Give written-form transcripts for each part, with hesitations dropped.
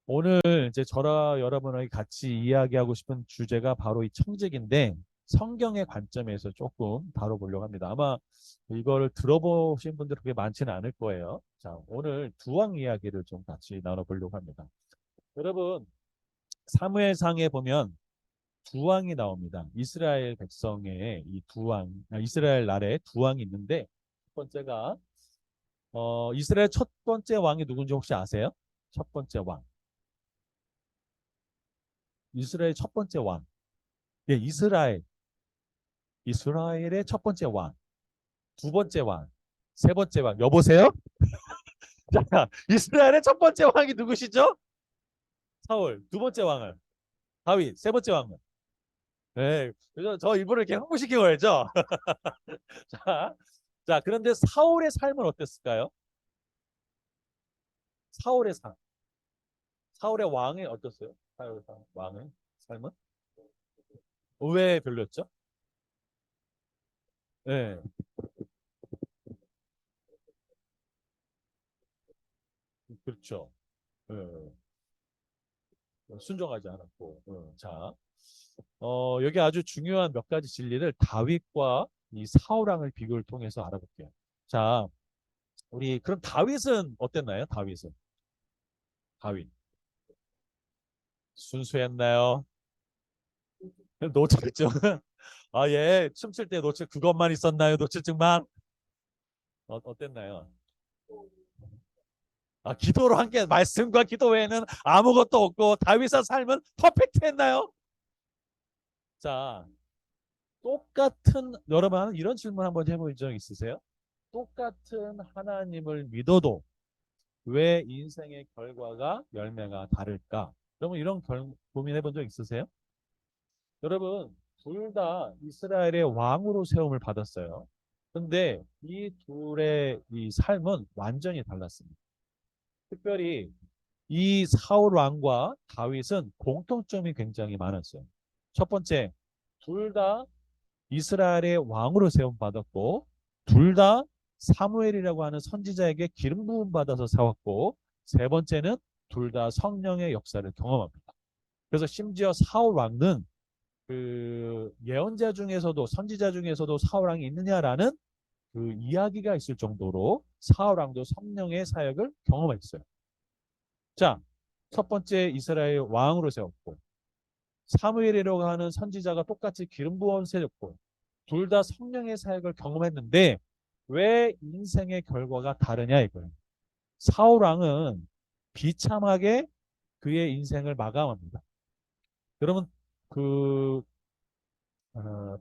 오늘 이제 저와 여러분에게 같이 이야기하고 싶은 주제가 바로 이 청직인데 성경의 관점에서 조금 다뤄보려고 합니다. 아마 이거를 들어보신 분들 그렇게 많지는 않을 거예요. 자, 오늘 두 왕 이야기를 좀 같이 나눠보려고 합니다. 여러분, 사무엘상에 보면 두 왕이 나옵니다. 이스라엘 백성의 이 두 왕, 이스라엘 나라에 두 왕이 있는데 첫 번째가 이스라엘 첫 번째 왕이 누군지 혹시 아세요? 첫 번째 왕. 이스라엘 첫 번째 왕. 예, 이스라엘의 첫 번째 왕, 두 번째 왕, 세 번째 왕. 여보세요? 자, 이스라엘의 첫 번째 왕이 누구시죠? 사울. 두 번째 왕은 다윗. 세 번째 왕은. 네, 그래서 저 일부러 이렇게 흥분시키고 해야죠. 자, 자, 그런데 사울의 삶은 어땠을까요? 사울의 삶. 사울의 왕이 어땠어요? 사울의 왕의 삶은? 왜 별로였죠? 네, 그렇죠. 네, 순종하지 않았고. 자, 여기 아주 중요한 몇 가지 진리를 다윗과 이 사울왕을 비교를 통해서 알아볼게요. 자, 우리 그럼 다윗은 어땠나요? 다윗 순수했나요? 노출증. 아, 예, 춤출 때 노출 그것만 있었나요? 노출증만 어땠나요? 아, 기도로 한 게 말씀과 기도 외에는 아무것도 없고 다윗의 삶은 퍼펙트했나요? 자, 똑같은 여러분 이런 질문 한번 해본 적 있으세요? 똑같은 하나님을 믿어도 왜 인생의 결과가 열매가 다를까? 여러분 이런 고민해 본 적 있으세요? 여러분 둘 다 이스라엘의 왕으로 세움을 받았어요. 근데 이 둘의 이 삶은 완전히 달랐습니다. 특별히 이 사울 왕과 다윗은 공통점이 굉장히 많았어요. 첫 번째, 둘 다 이스라엘의 왕으로 세움 받았고, 둘 다 사무엘이라고 하는 선지자에게 기름 부음 받아서 세웠고, 세 번째는 둘 다 성령의 역사를 경험합니다. 그래서 심지어 사울 왕은 그 예언자 중에서도 선지자 중에서도 사울 왕이 있느냐라는 그 이야기가 있을 정도로 사울 왕도 성령의 사역을 경험했어요. 자, 첫 번째 이스라엘 왕으로 세웠고 사무엘이라고 하는 선지자가 똑같이 기름 부음 세웠고 둘 다 성령의 사역을 경험했는데 왜 인생의 결과가 다르냐 이거예요. 사울 왕은 비참하게 그의 인생을 마감합니다. 여러분 그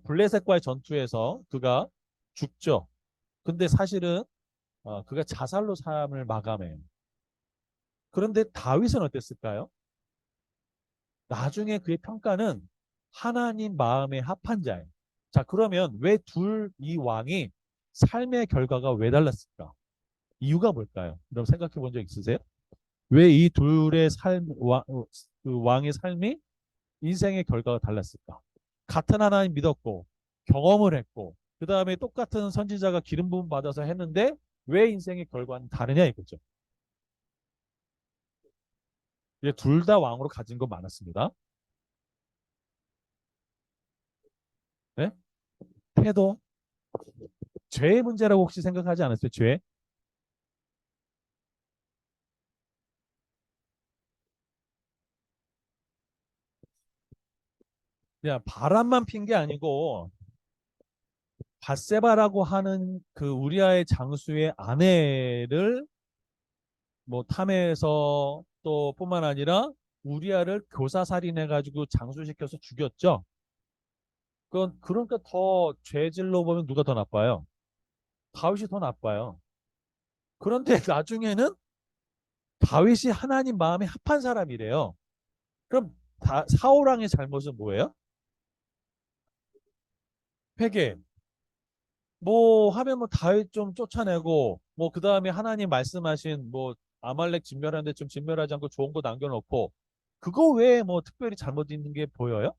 블레셋과의 전투에서 그가 죽죠. 근데 사실은 그가 자살로 삶을 마감해요. 그런데 다윗은 어땠을까요? 나중에 그의 평가는 하나님 마음에 합한 자예요. 자, 그러면 왜 이 왕이 삶의 결과가 왜 달랐을까? 이유가 뭘까요? 여러분 생각해 본 적 있으세요? 왜 이 둘의 그 왕의 삶이 인생의 결과가 달랐을까? 같은 하나님 믿었고 경험을 했고 그 다음에 똑같은 선지자가 기름 부음 받아서 했는데 왜 인생의 결과는 다르냐 이거죠. 둘 다 왕으로 가진 거 많았습니다. 네? 태도, 죄의 문제라고 혹시 생각하지 않았어요? 죄? 그냥 바람만 핀 게 아니고 밧세바라고 하는 그 우리아의 장수의 아내를 뭐 탐해서 또 뿐만 아니라 우리아를 교사살인해 가지고 장수시켜서 죽였죠. 그러니까 더 죄질로 보면 누가 더 나빠요? 다윗이 더 나빠요. 그런데 나중에는 다윗이 하나님 마음에 합한 사람이래요. 그럼 사울왕의 잘못은 뭐예요? 회개. 뭐 하면 뭐 다윗 좀 쫓아내고 뭐 그 다음에 하나님 말씀하신 뭐 아말렉 진멸하는데 좀 진멸하지 않고 좋은 거 남겨놓고 그거 외에 뭐 특별히 잘못 있는 게 보여요?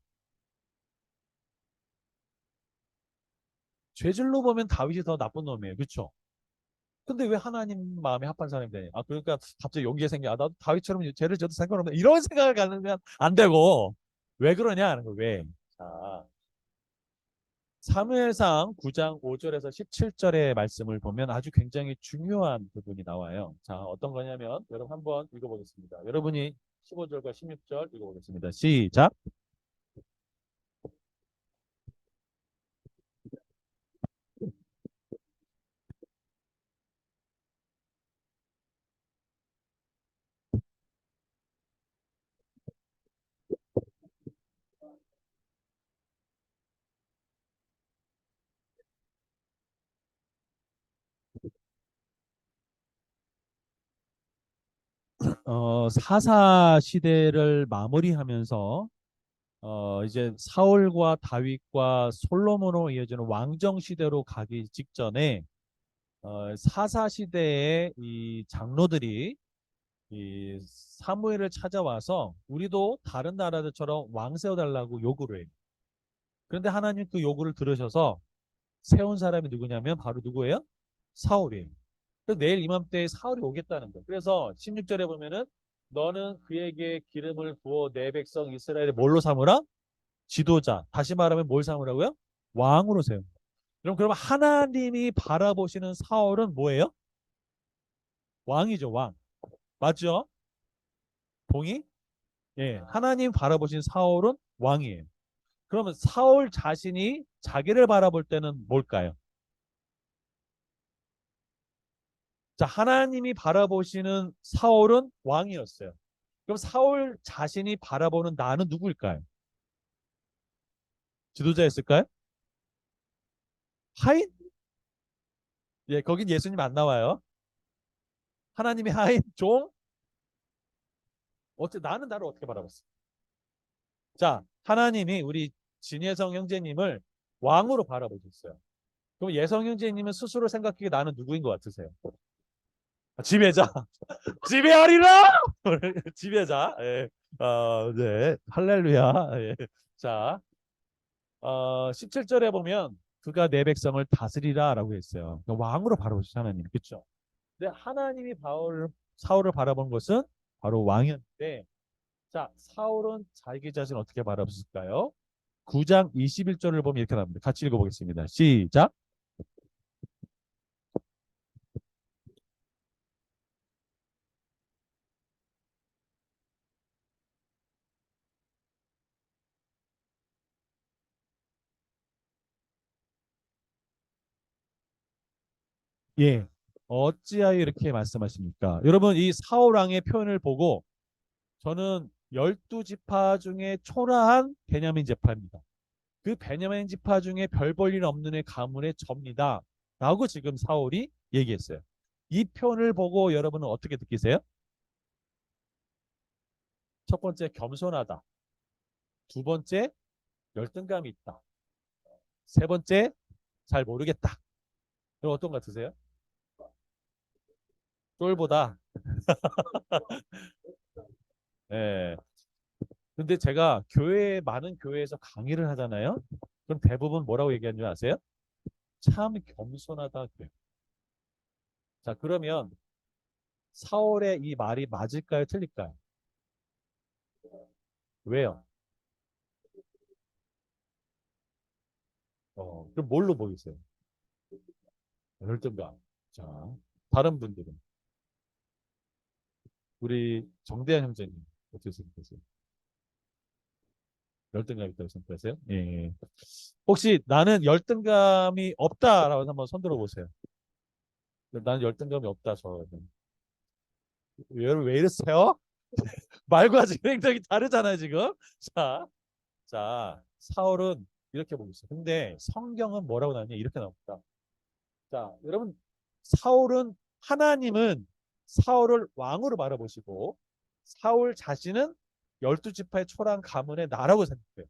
죄질로 보면 다윗이 더 나쁜 놈이에요. 그렇죠? 근데 왜 하나님 마음에 합한 사람이 되냐? 아, 그러니까 갑자기 용기가 생겨. 아, 나도 다윗처럼 죄를 져도 상관없네. 이런 생각을 가지면 안 되고, 왜 그러냐 하는 거, 왜? 자, 사무엘상 9장 5절에서 17절의 말씀을 보면 아주 굉장히 중요한 부분이 나와요. 자, 어떤 거냐면, 여러분 한번 읽어보겠습니다. 여러분이 15절과 16절 읽어보겠습니다. 시작. 사사 시대를 마무리하면서 이제 사울과 다윗과 솔로몬으로 이어지는 왕정 시대로 가기 직전에 사사 시대의 이 장로들이 이 사무엘을 찾아와서 우리도 다른 나라들처럼 왕 세워달라고 요구를 해요. 그런데 하나님 그 요구를 들으셔서 세운 사람이 누구냐면 바로 누구예요? 사울이에요. 그래서 내일 이맘때에 사울이 오겠다는 거예요. 그래서 16절에 보면은 너는 그에게 기름을 부어 내 백성 이스라엘을 뭘로 삼으라? 지도자. 다시 말하면 뭘 삼으라고요? 왕으로 세운 거예요. 그럼 하나님이 바라보시는 사울은 뭐예요? 왕이죠, 왕. 맞죠? 동의? 예. 하나님 바라보신 사울은 왕이에요. 그러면 사울 자신이 자기를 바라볼 때는 뭘까요? 자, 하나님이 바라보시는 사울은 왕이었어요. 그럼 사울 자신이 바라보는 나는 누구일까요? 지도자였을까요? 하인? 예, 거긴 예수님 안 나와요. 하나님이 하인, 종? 나는 나를 어떻게 바라봤어? 자, 하나님이 우리 진예성 형제님을 왕으로 바라보셨어요. 그럼 예성 형제님은 스스로 생각하기에 나는 누구인 것 같으세요? 지배자. 지배하리라! 지배자. 예. 네. 할렐루야. 예. 자, 17절에 보면 그가 내 백성을 다스리라라고 했어요. 그러니까 왕으로 바라보시죠, 하나님. 그렇죠? 근데 하나님이 사울을 바라본 것은 바로 왕이었는데 자, 사울은 자기 자신을 어떻게 바라봤을까요? 9장 21절을 보면 이렇게 나옵니다. 같이 읽어보겠습니다. 시작. 예. 어찌하여 이렇게 말씀하십니까? 여러분, 이 사울 왕의 표현을 보고 저는 12지파 중에 초라한 베냐민 지파입니다. 그 베냐민 지파 중에 별 볼 일 없는 애 가문의 접니다. 라고 지금 사울이 얘기했어요. 이 표현을 보고 여러분은 어떻게 느끼세요? 첫 번째, 겸손하다. 두 번째, 열등감이 있다. 세 번째, 잘 모르겠다. 그럼 어떤 것 같으세요? 쫄보다. 예. 근데 제가 많은 교회에서 강의를 하잖아요. 그럼 대부분 뭐라고 얘기하는 줄 아세요? 참 겸손하다. 그래요. 자, 그러면 사울의 이 말이 맞을까요? 틀릴까요? 왜요? 그럼 뭘로 보이세요? 열등감. 자, 다른 분들은 우리 정대한 형제님 어떻게 생각하세요? 열등감 있다고 생각하세요? 예. 예. 혹시 나는 열등감이 없다라고 한번 손들어 보세요. 나는 열등감이 없다. 왜 이러세요? 말과 지금 행동이 다르잖아요, 지금. 자, 사울은 이렇게 보고 있어요. 근데 성경은 뭐라고 나오냐? 이렇게 나옵니다. 자, 여러분, 하나님은 사울을 왕으로 바라보시고, 사울 자신은 12지파의 초랑 가문의 나라고 생각해요.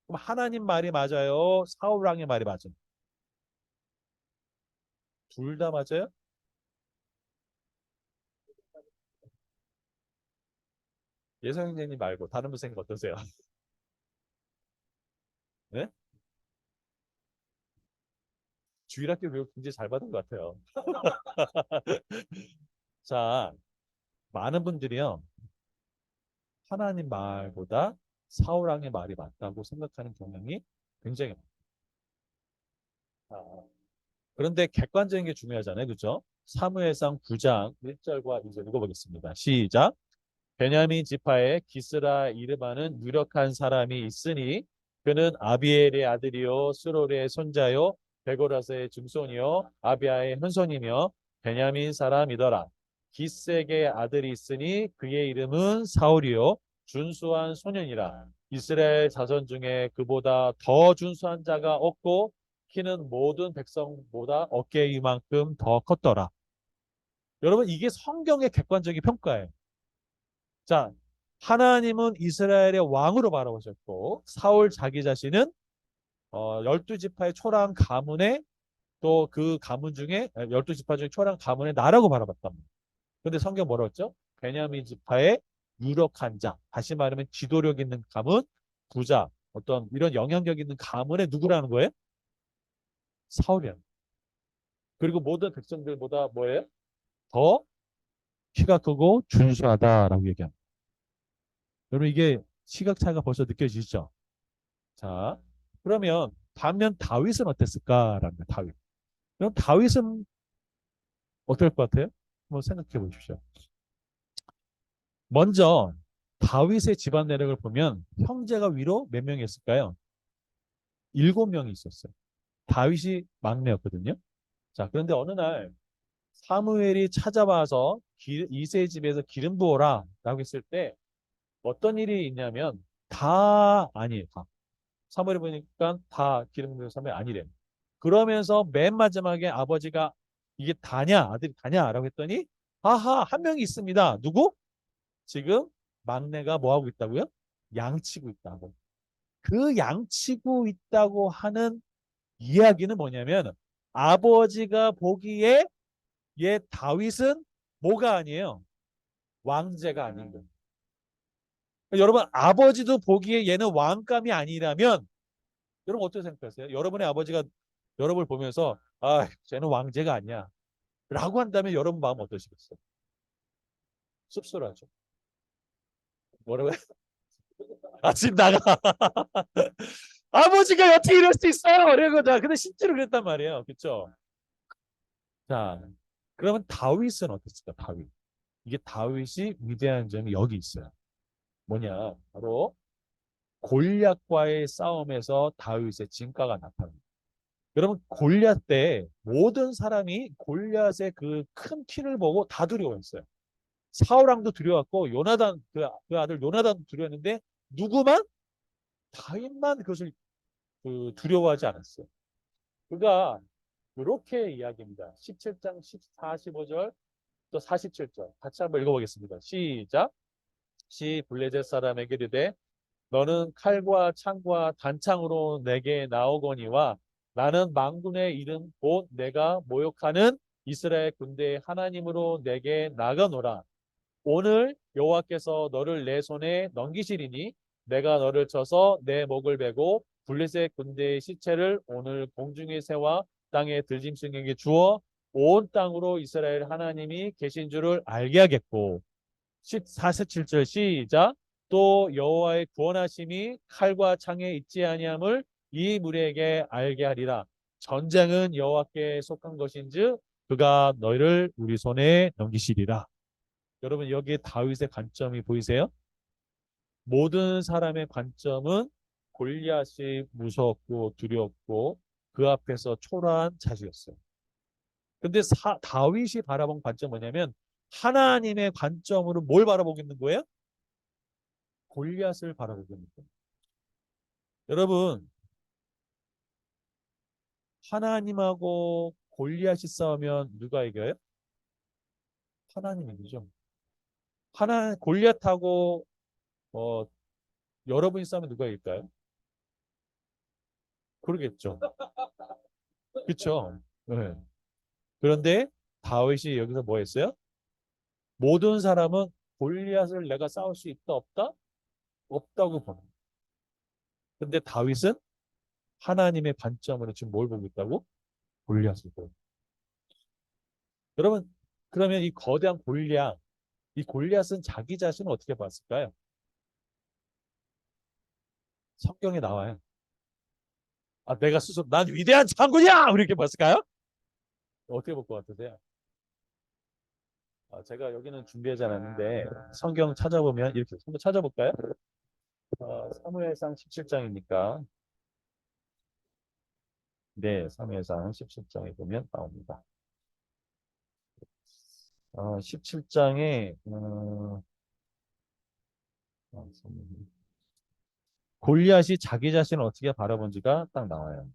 그럼 하나님 말이 맞아요? 사울 왕의 말이 맞아요? 둘 다 맞아요? 예성님이 말고 다른 분 생각 어떠세요? 네? 주일학교 교육 굉장히 잘 받은 것 같아요. 자, 많은 분들이요. 하나님 말보다 사울 왕의 말이 맞다고 생각하는 경향이 굉장히 많아요. 그런데 객관적인 게 중요하잖아요. 그죠? 사무엘상 9장 1절과 2절 읽어보겠습니다. 시작. 베냐민 지파에 기스라 이르바는 유력한 사람이 있으니 그는 아비엘의 아들이요 스롤의 손자요 베고라스의 증손이요 아비아의 현손이며 베냐민 사람이더라. 기스에게 아들이 있으니 그의 이름은 사울이요 준수한 소년이라. 이스라엘 자손 중에 그보다 더 준수한 자가 없고 키는 모든 백성보다 어깨 이만큼 더 컸더라. 여러분 이게 성경의 객관적인 평가예요. 자, 하나님은 이스라엘의 왕으로 바라보셨고 사울 자기 자신은 12지파의 초랑 가문의 또 그 가문 중에 12지파 중에 초랑 가문의 나라고 바라봤답니다. 근데 성경 뭐라고 했죠? 베냐민 지파의 유력한 자, 다시 말하면 지도력 있는 가문, 부자, 어떤 이런 영향력 있는 가문의 누구라는 거예요? 사울이야. 그리고 모든 백성들보다 뭐예요? 더 키가 크고 준수하다라고 얘기합니다. 여러분 이게 시각 차이가 벌써 느껴지시죠? 자, 그러면 반면 다윗은 어땠을까라는 거예요. 다윗. 그럼 다윗은 어떨 것 같아요? 한번 생각해 보십시오. 먼저 다윗의 집안 내력을 보면 형제가 위로 몇 명이 있을까요? 7명이 있었어요. 다윗이 막내였거든요. 자, 그런데 어느 날 사무엘이 찾아와서 이새의 집에서 기름 부어라 라고 했을 때 어떤 일이 있냐면 다 아니에요. 다. 사무엘이 보니까 다 기름 부은 사무엘 아니래요. 그러면서 맨 마지막에 아버지가 이게 다냐 아들이 다냐라고 했더니 아하 한 명이 있습니다. 누구? 지금 막내가 뭐 하고 있다고요? 양치고 있다고. 그 양치고 있다고 하는 이야기는 뭐냐면 아버지가 보기에 얘 다윗은 뭐가 아니에요? 왕제가 아닌 거예요. 여러분 아버지도 보기에 얘는 왕감이 아니라면 여러분 어떻게 생각하세요? 여러분의 아버지가 여러분을 보면서 아 쟤는 왕제가 아니야 라고 한다면 여러분 마음 어떠시겠어요? 씁쓸하죠. 뭐라고요? 아침 나가. 아버지가 어떻게 이럴 수 있어요? 이러거든. 근데 실제로 그랬단 말이에요. 그렇죠? 자, 그러면 다윗은 어땠을까? 다윗. 이게 다윗이 위대한 점이 여기 있어요. 뭐냐? 바로 골리앗과의 싸움에서 다윗의 진가가 나타납니다. 여러분 골리앗 때 모든 사람이 골리앗의 그 큰 키를 보고 다 두려워했어요. 사울왕도 두려웠고 요나단 그 아들 요나단도 두려웠는데 누구만 다윗만 그것을 두려워하지 않았어요. 그가 이렇게 이야기입니다. 17장 14, 15절 또 47절 같이 한번 읽어보겠습니다. 시작. 시 블레셋 사람에게 이르되 너는 칼과 창과 단창으로 내게 나오거니와 나는 만군의 이름 곧 내가 모욕하는 이스라엘 군대의 하나님으로 내게 나가노라. 오늘 여호와께서 너를 내 손에 넘기시리니 내가 너를 쳐서 내 목을 베고 블레셋 군대의 시체를 오늘 공중의 새와 땅의 들짐승에게 주어 온 땅으로 이스라엘 하나님이 계신 줄을 알게 하겠고 14-7절 시작. 또 여호와의 구원하심이 칼과 창에 있지 아니함을 이 무리에게 알게 하리라. 전쟁은 여호와께 속한 것인즉 그가 너희를 우리 손에 넘기시리라. 여러분 여기에 다윗의 관점이 보이세요? 모든 사람의 관점은 골리앗이 무섭고 두렵고 그 앞에서 초라한 자주였어요. 근데 다윗이 바라본 관점 뭐냐면 하나님의 관점으로 뭘 바라보고 있는 거예요? 골리앗을 바라보고 있는 거예요. 여러분 하나님하고 골리앗이 싸우면 누가 이겨요? 하나님이 이기죠. 골리앗하고 어, 여러분이 싸우면 누가 이길까요? 그러겠죠. 그렇죠. 네. 그런데 다윗이 여기서 뭐 했어요? 모든 사람은 골리앗을 내가 싸울 수 있다 없다? 없다고 보는 거예요. 근데 다윗은 하나님의 관점으로 지금 뭘 보고 있다고? 골리앗을 보여. 여러분, 그러면 이 거대한 골리앗, 이 골리앗은 자기 자신을 어떻게 봤을까요? 성경에 나와요. 아, 내가 스스로 난 위대한 장군이야! 이렇게 봤을까요? 어떻게 볼 것 같으세요? 제가 여기는 준비하지 않았는데 성경 찾아보면 이렇게 한번 찾아볼까요? 사무엘상 17장이니까 네, 사무엘상 17장에 보면 나옵니다. 17장에 골리앗이 자기 자신을 어떻게 바라본지가 딱 나와요.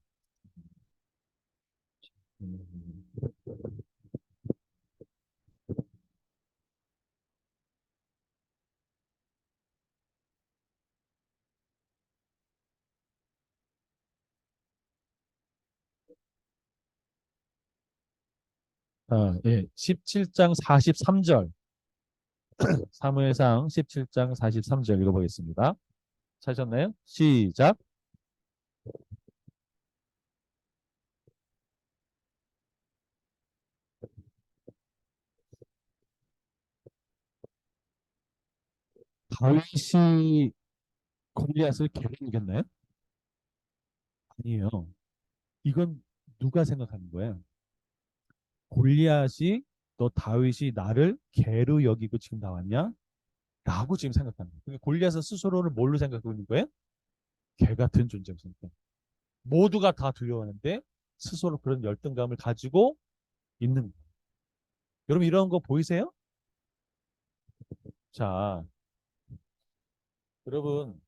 음, 예, 17장 43절 사무엘상 17장 43절 읽어보겠습니다. 찾으셨나요? 시작. 다윗이 골리앗을 개로 이겼나요? 아니에요. 이건 누가 생각하는 거예요? 골리앗이 너 다윗이 나를 개로 여기고 지금 나왔냐? 라고 지금 생각하는 거예요. 그러니까 골리앗은 스스로를 뭘로 생각하고 있는 거예요? 개 같은 존재로 생각해요. 모두가 다 두려워하는데 스스로 그런 열등감을 가지고 있는 거예요. 여러분 이런 거 보이세요? 자, 여러분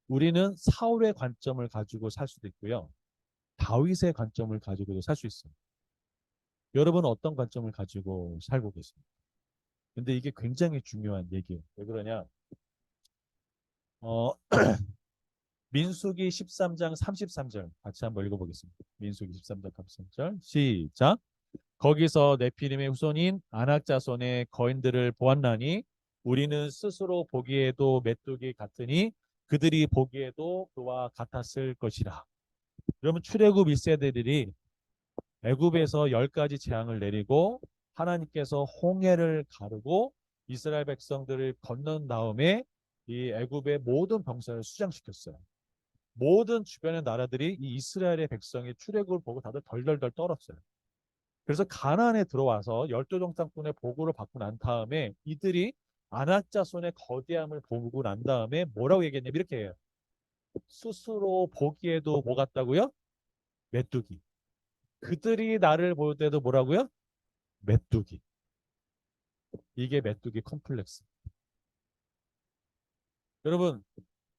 우리는 사울의 관점을 가지고 살 수도 있고요. 다윗의 관점을 가지고도 살 수 있어요. 여러분은 어떤 관점을 가지고 살고 계십니까? 근데 이게 굉장히 중요한 얘기예요. 왜 그러냐? 어, 민수기 13장 33절 같이 한번 읽어보겠습니다. 민수기 13장 33절 시작. 거기서 네피림의 후손인 아낙 자손의 거인들을 보았나니 우리는 스스로 보기에도 메뚜기 같으니 그들이 보기에도 그와 같았을 것이라. 그러면 출애굽 1세대들이 애굽에서 10가지 재앙을 내리고 하나님께서 홍해를 가르고 이스라엘 백성들을 건넌 다음에 이 애굽의 모든 병사를 수장시켰어요. 모든 주변의 나라들이 이 이스라엘의 백성의 출애굽을 보고 다들 덜덜덜 떨었어요. 그래서 가나안에 들어와서 열두 정탐꾼의 보고를 받고 난 다음에 이들이 아낙 자손의 거대함을 보고 난 다음에 뭐라고 얘기했냐면 이렇게 해요. 스스로 보기에도 뭐 같다고요? 메뚜기. 그들이 나를 볼 때도 뭐라고요? 메뚜기. 이게 메뚜기 컴플렉스. 여러분,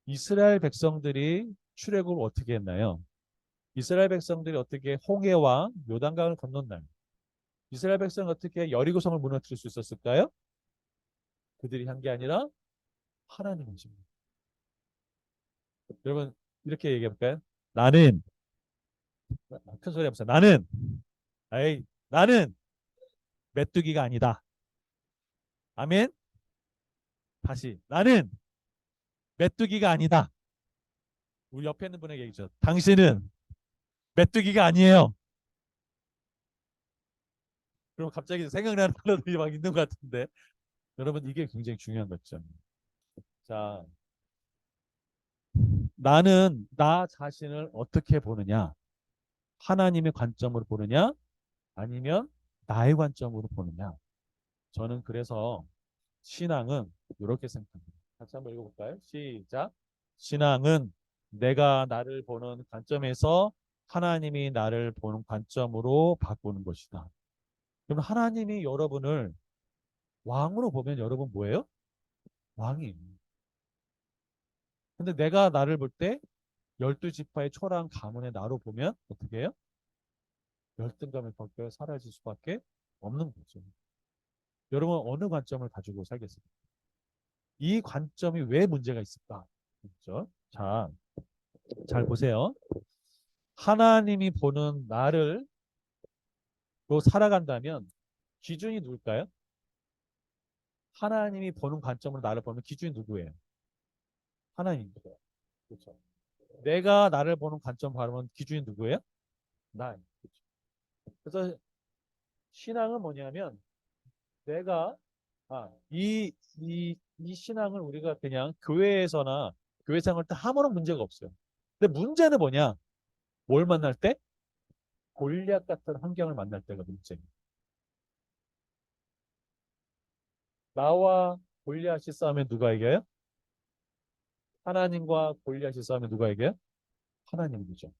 이스라엘 백성들이 출애굽을 어떻게 했나요? 이스라엘 백성들이 어떻게 홍해와 요단강을 건넌 날 이스라엘 백성은 어떻게 여리고성을 무너뜨릴 수 있었을까요? 그들이 한 게 아니라 하나님의 힘입니다. 여러분 이렇게 얘기해 볼까요? 나는 큰 소리 해보세요. 나는 메뚜기가 아니다. 아멘. 다시 나는 메뚜기가 아니다. 우리 옆에 있는 분에게 얘기죠. 당신은 메뚜기가 아니에요. 그럼 갑자기 생각나는 단어들이 막 있는 것 같은데 여러분 이게 굉장히 중요한 거죠. 자, 나는 나 자신을 어떻게 보느냐? 하나님의 관점으로 보느냐? 아니면 나의 관점으로 보느냐? 저는 그래서 신앙은 이렇게 생각합니다. 같이 한번 읽어볼까요? 시작. 신앙은 내가 나를 보는 관점에서 하나님이 나를 보는 관점으로 바꾸는 것이다. 그럼 하나님이 여러분을 왕으로 보면 여러분 뭐예요? 왕이에요. 근데 내가 나를 볼 때 열두 지파의 초라한 가문의 나로 보면 어떻게 해요? 열등감을 겪여 사라질 수밖에 없는 거죠. 여러분 어느 관점을 가지고 살겠습니까? 이 관점이 왜 문제가 있을까? 그렇죠? 자, 잘 보세요. 하나님이 보는 나를 로 살아간다면 기준이 누굴까요? 하나님이 보는 관점으로 나를 보면 기준이 누구예요? 하나님이죠. 그렇죠. 내가 나를 보는 관점 바르면 기준이 누구예요? 나. 그렇죠. 그래서 신앙은 뭐냐면 내가 이 신앙을 우리가 그냥 교회에서나 교회 생활 때 아무런 문제가 없어요. 근데 문제는 뭐냐? 뭘 만날 때? 골리앗 같은 환경을 만날 때가 문제예요. 나와 골리앗이 싸우면 누가 이겨요? 하나님과 골리앗이 싸우면 누가 이겨요? 하나님이죠.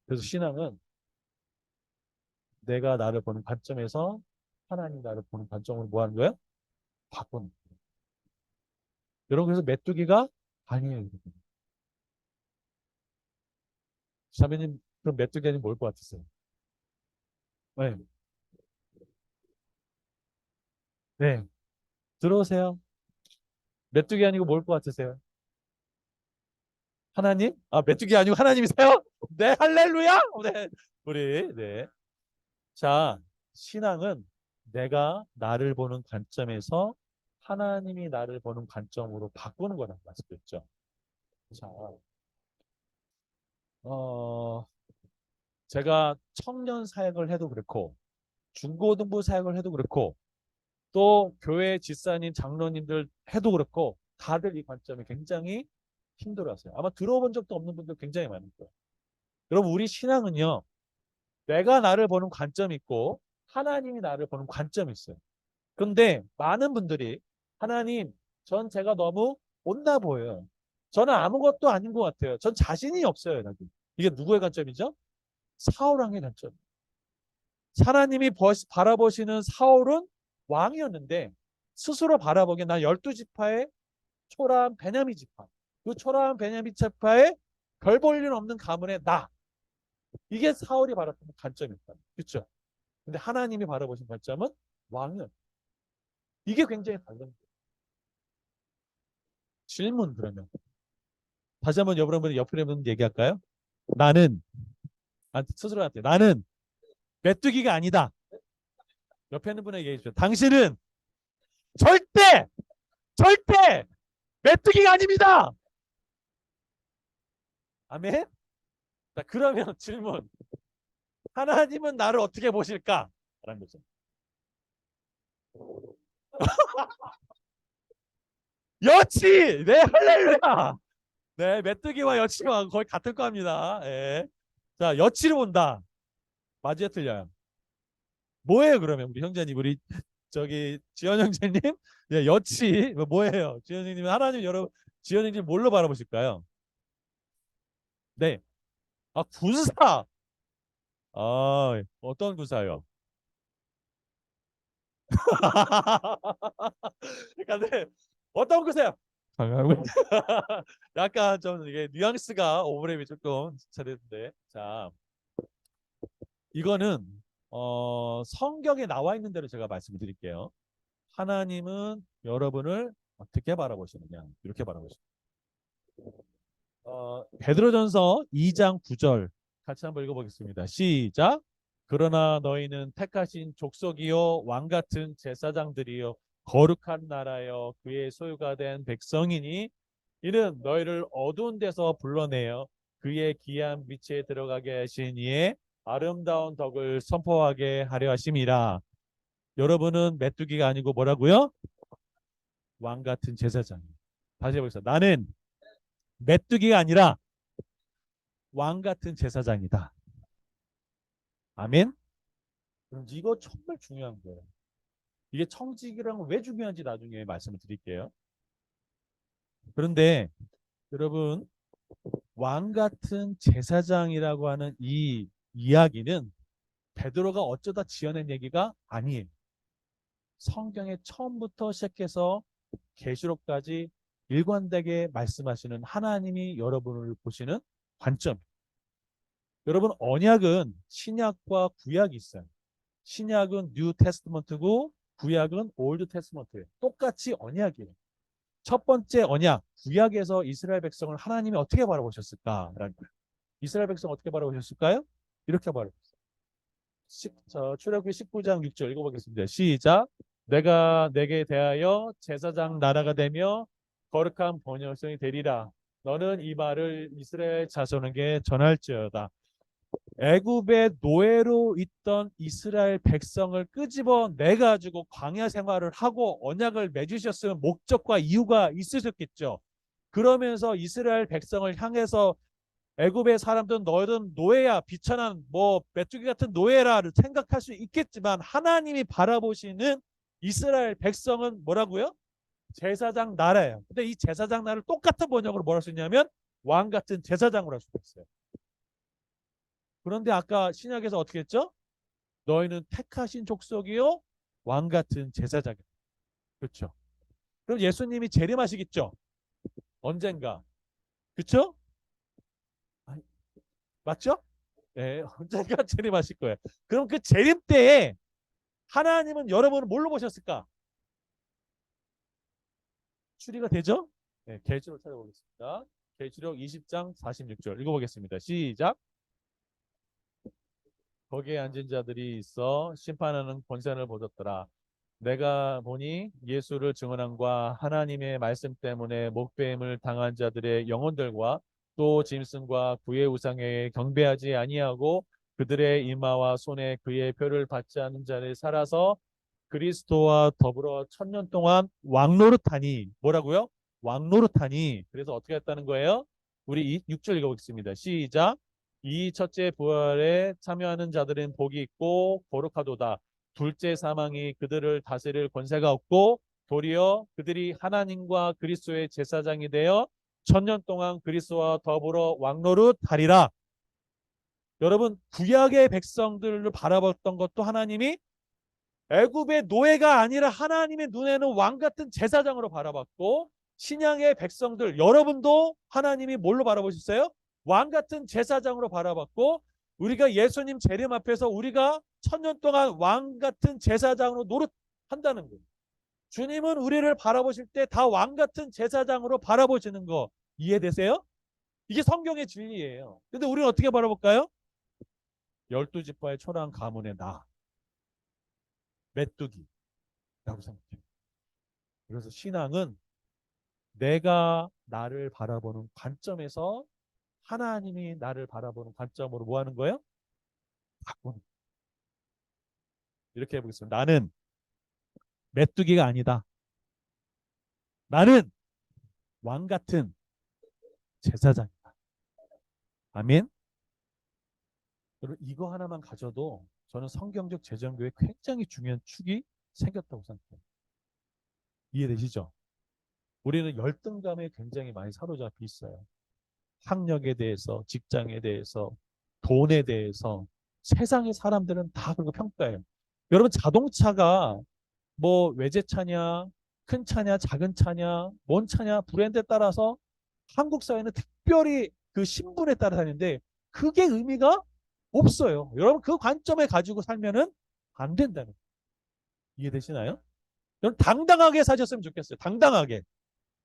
그래서 신앙은 내가 나를 보는 관점에서 하나님 나를 보는 관점으로 뭐 하는 거예요? 바꾸는 거예요. 여러분 그래서 메뚜기가 아니에요. 자매님 그럼 메뚜기 아니면 뭘 것 같으세요? 네. 네. 들어오세요. 메뚜기 아니고 뭘 것 같으세요? 하나님? 메뚜기 아니고 하나님이세요? 네, 할렐루야! 네. 우리, 네. 자, 신앙은 내가 나를 보는 관점에서 하나님이 나를 보는 관점으로 바꾸는 거라는 말씀드렸죠. 자, 어, 제가 청년 사역을 해도 그렇고, 중고등부 사역을 해도 그렇고, 또 교회 집사님, 장로님들 해도 그렇고, 다들 이 관점이 굉장히 힘들어하세요. 아마 들어본 적도 없는 분들 굉장히 많을 거예요. 여러분, 우리 신앙은요, 내가 나를 보는 관점이 있고, 하나님이 나를 보는 관점이 있어요. 근데 많은 분들이, 하나님, 전 제가 너무 못나 보여요. 저는 아무것도 아닌 것 같아요. 전 자신이 없어요. 여기. 이게 누구의 관점이죠? 사울왕의 관점. 하나님이 바라보시는 사울은 왕이었는데, 스스로 바라보기에 나 12지파의 초라한 베냐민 지파. 그 초라한 베냐민 지파에 별 볼 일 없는 가문의 나. 이게 사울이 바라보는 관점입니다. 그렇죠? 근데 하나님이 바라보신 관점은 왕은. 이게 굉장히 다른 거예요. 질문 그러면. 다시 한번 여러분 옆에 분 얘기할까요? 나는 스스로한테 나는 메뚜기가 아니다. 옆에 있는 분에게 얘기해 주세요. 당신은 절대 절대 메뚜기가 아닙니다. 아멘. 자, 그러면 질문. 하나님은 나를 어떻게 보실까? 라는 거죠. 여치! 네, 할렐루야! 네, 메뚜기와 여치가 거의 같을 겁니다. 예. 자, 여치를 본다. 맞아요, 틀려요? 뭐예요, 그러면 우리 형제님, 우리 저기 지현 형제님? 예, 여치 뭐예요? 지현 형님, 하나님 여러분, 지현 형님 뭘로 바라보실까요? 네, 군사. 어떤 군사요? 그러니까 네, 어떤 군사요? 약간 좀 이게 뉘앙스가 오버랩이 조금 잘했는데, 자, 이거는 성경에 나와 있는 대로 제가 말씀을 드릴게요. 하나님은 여러분을 어떻게 바라보시느냐? 이렇게 바라보십니다. 베드로전서 2장 9절 같이 한번 읽어보겠습니다. 시작. 그러나 너희는 택하신 족속이요 왕 같은 제사장들이요 거룩한 나라여 그의 소유가 된 백성이니 이는 너희를 어두운 데서 불러내어 그의 귀한 빛에 들어가게 하신 이의 아름다운 덕을 선포하게 하려 하심이라. 여러분은 메뚜기가 아니고 뭐라고요? 왕 같은 제사장. 다시 해보겠습니다. 나는 메뚜기가 아니라 왕 같은 제사장이다. 아멘. 그럼 이거 정말 중요한 거예요. 이게 청직이란 왜 중요한지 나중에 말씀을 드릴게요. 그런데 여러분 왕 같은 제사장이라고 하는 이 이야기는 베드로가 어쩌다 지어낸 얘기가 아니에요. 성경의 처음부터 시작해서 계시록까지 일관되게 말씀하시는 하나님이 여러분을 보시는 관점. 여러분 언약은 신약과 구약이 있어요. 신약은 뉴 테스트먼트고 구약은 올드 테스트먼트예요. 똑같이 언약이에요. 첫 번째 언약, 구약에서 이스라엘 백성을 하나님이 어떻게 바라보셨을까라는 거예요. 이스라엘 백성 어떻게 바라보셨을까요? 이렇게 바라보셨어요. 출애굽기 19장 6절 읽어보겠습니다. 시작. 내가 내게 대하여 제사장 나라가 되며 거룩한 번영성이 되리라. 너는 이 말을 이스라엘 자손에게 전할지어다. 애굽의 노예로 있던 이스라엘 백성을 끄집어 내 가지고 광야 생활을 하고 언약을 맺으셨으면 목적과 이유가 있으셨겠죠. 그러면서 이스라엘 백성을 향해서 애굽의 사람들은 너희는 노예야, 비천한 뭐 메뚜기 같은 노예라를 생각할 수 있겠지만 하나님이 바라보시는 이스라엘 백성은 뭐라고요? 제사장 나라예요. 근데 이 제사장 나라를 똑같은 번역으로 뭐라 할 수 있냐면 왕 같은 제사장으로 할 수가 있어요. 그런데 아까 신약에서 어떻게 했죠? 너희는 택하신 족속이요 왕 같은 제사장. 그렇죠? 그럼 예수님이 재림하시겠죠? 언젠가. 그렇죠? 맞죠? 예, 언젠가 재림하실 거예요. 그럼 그 재림 때에 하나님은 여러분을 뭘로 보셨을까? 추리가 되죠? 네, 계시록 찾아보겠습니다. 계시록 20장 46절 읽어보겠습니다. 시작. 거기에 앉은 자들이 있어 심판하는 권세를 보셨더라. 내가 보니 예수를 증언함과 하나님의 말씀 때문에 목배임을 당한 자들의 영혼들과 또 짐승과 그의 우상에 경배하지 아니하고 그들의 이마와 손에 그의 표를 받지 않은 자를 살아서 그리스도와 더불어 1000년 동안 왕노릇하니 뭐라고요? 왕노릇하니 그래서 어떻게 했다는 거예요? 우리 6절 읽어보겠습니다. 시작. 이 첫째 부활에 참여하는 자들은 복이 있고 거룩하도다. 둘째 사망이 그들을 다스릴 권세가 없고 도리어 그들이 하나님과 그리스도의 제사장이 되어 1000년 동안 그리스도와 더불어 왕노릇하리라. 여러분 구약의 백성들을 바라봤던 것도 하나님이 애굽의 노예가 아니라 하나님의 눈에는 왕 같은 제사장으로 바라봤고 신약의 백성들 여러분도 하나님이 뭘로 바라보셨어요? 왕 같은 제사장으로 바라봤고 우리가 예수님 재림 앞에서 우리가 1000년 동안 왕 같은 제사장으로 노릇한다는 거예요. 주님은 우리를 바라보실 때 다 왕 같은 제사장으로 바라보시는 거 이해되세요? 이게 성경의 진리예요. 근데 우리는 어떻게 바라볼까요? 12지파의 초라한 가문의 나 메뚜기라고 생각해요. 그래서 신앙은 내가 나를 바라보는 관점에서 하나님이 나를 바라보는 관점으로 뭐 하는 거예요? 바꾸는. 이렇게 해보겠습니다. 나는 메뚜기가 아니다. 나는 왕 같은 제사장이다. 아멘. 여러분 이거 하나만 가져도 저는 성경적 재정교에 굉장히 중요한 축이 생겼다고 생각해요. 이해되시죠? 우리는 열등감에 굉장히 많이 사로잡혀 있어요. 학력에 대해서, 직장에 대해서, 돈에 대해서 세상의 사람들은 다 그런 거 평가해요. 여러분 자동차가 뭐 외제차냐, 큰 차냐, 작은 차냐, 뭔 차냐, 브랜드에 따라서 한국 사회는 특별히 그 신분에 따라 다니는데 그게 의미가 없어요. 여러분 그 관점에 가지고 살면은 안 된다는 거예요. 이해되시나요? 여러분 당당하게 사셨으면 좋겠어요. 당당하게.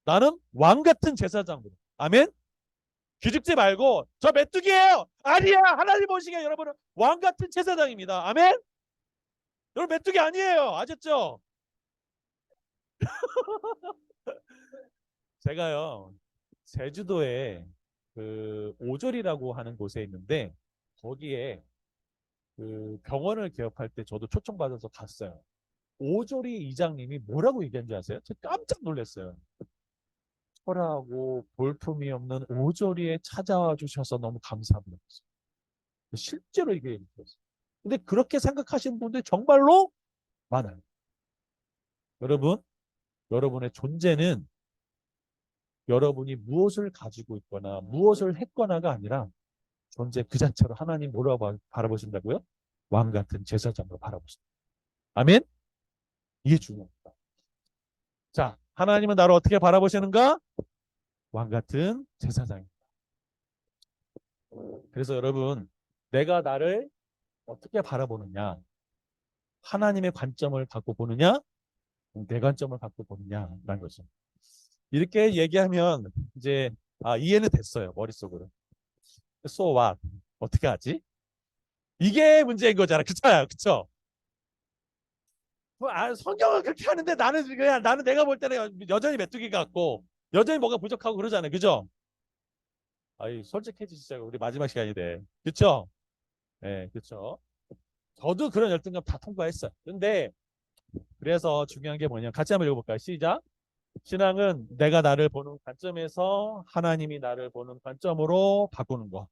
나는 왕 같은 제사장으로. 아멘. 기죽지 말고 저 메뚜기예요. 아니야. 하나님 보시기에 여러분은 왕 같은 제사장입니다. 아멘. 여러분 메뚜기 아니에요. 아셨죠? 제가요 제주도에 그 오졸이라고 하는 곳에 있는데 거기에 그 병원을 개업할 때 저도 초청받아서 갔어요. 오졸이 이장님이 뭐라고 얘기한지 아세요? 제가 깜짝 놀랐어요. 철하고 볼품이 없는 오조리에 찾아와 주셔서 너무 감사합니다. 실제로 이게 얘기했어요. 근데 그렇게 생각하시는 분들이 정말로 많아요. 여러분, 여러분의 존재는 여러분이 무엇을 가지고 있거나 무엇을 했거나가 아니라 존재 그 자체로 하나님 뭐라고 바라보신다고요? 왕 같은 제사장으로 바라보신다. 아멘? 이게 중요합니다. 자, 하나님은 나를 어떻게 바라보시는가? 왕 같은 제사장입니다. 그래서 여러분, 내가 나를 어떻게 바라보느냐? 하나님의 관점을 갖고 보느냐? 내 관점을 갖고 보느냐라는 거죠. 이렇게 얘기하면 이제 이해는 됐어요. 머릿속으로. So what? 어떻게 하지? 이게 문제인 거잖아. 그쵸? 그쵸? 성경은 그렇게 하는데 나는 그냥 나는 내가 볼 때는 여전히 메뚜기 같고 여전히 뭐가 부족하고 그러잖아요. 그죠? 솔직해지시자고 우리 마지막 시간이 돼. 그쵸? 네, 그렇죠. 저도 그런 열등감 다 통과했어요. 근데 그래서 중요한 게 뭐냐? 같이 한번 읽어볼까요? 시작. 신앙은 내가 나를 보는 관점에서 하나님이 나를 보는 관점으로 바꾸는 거.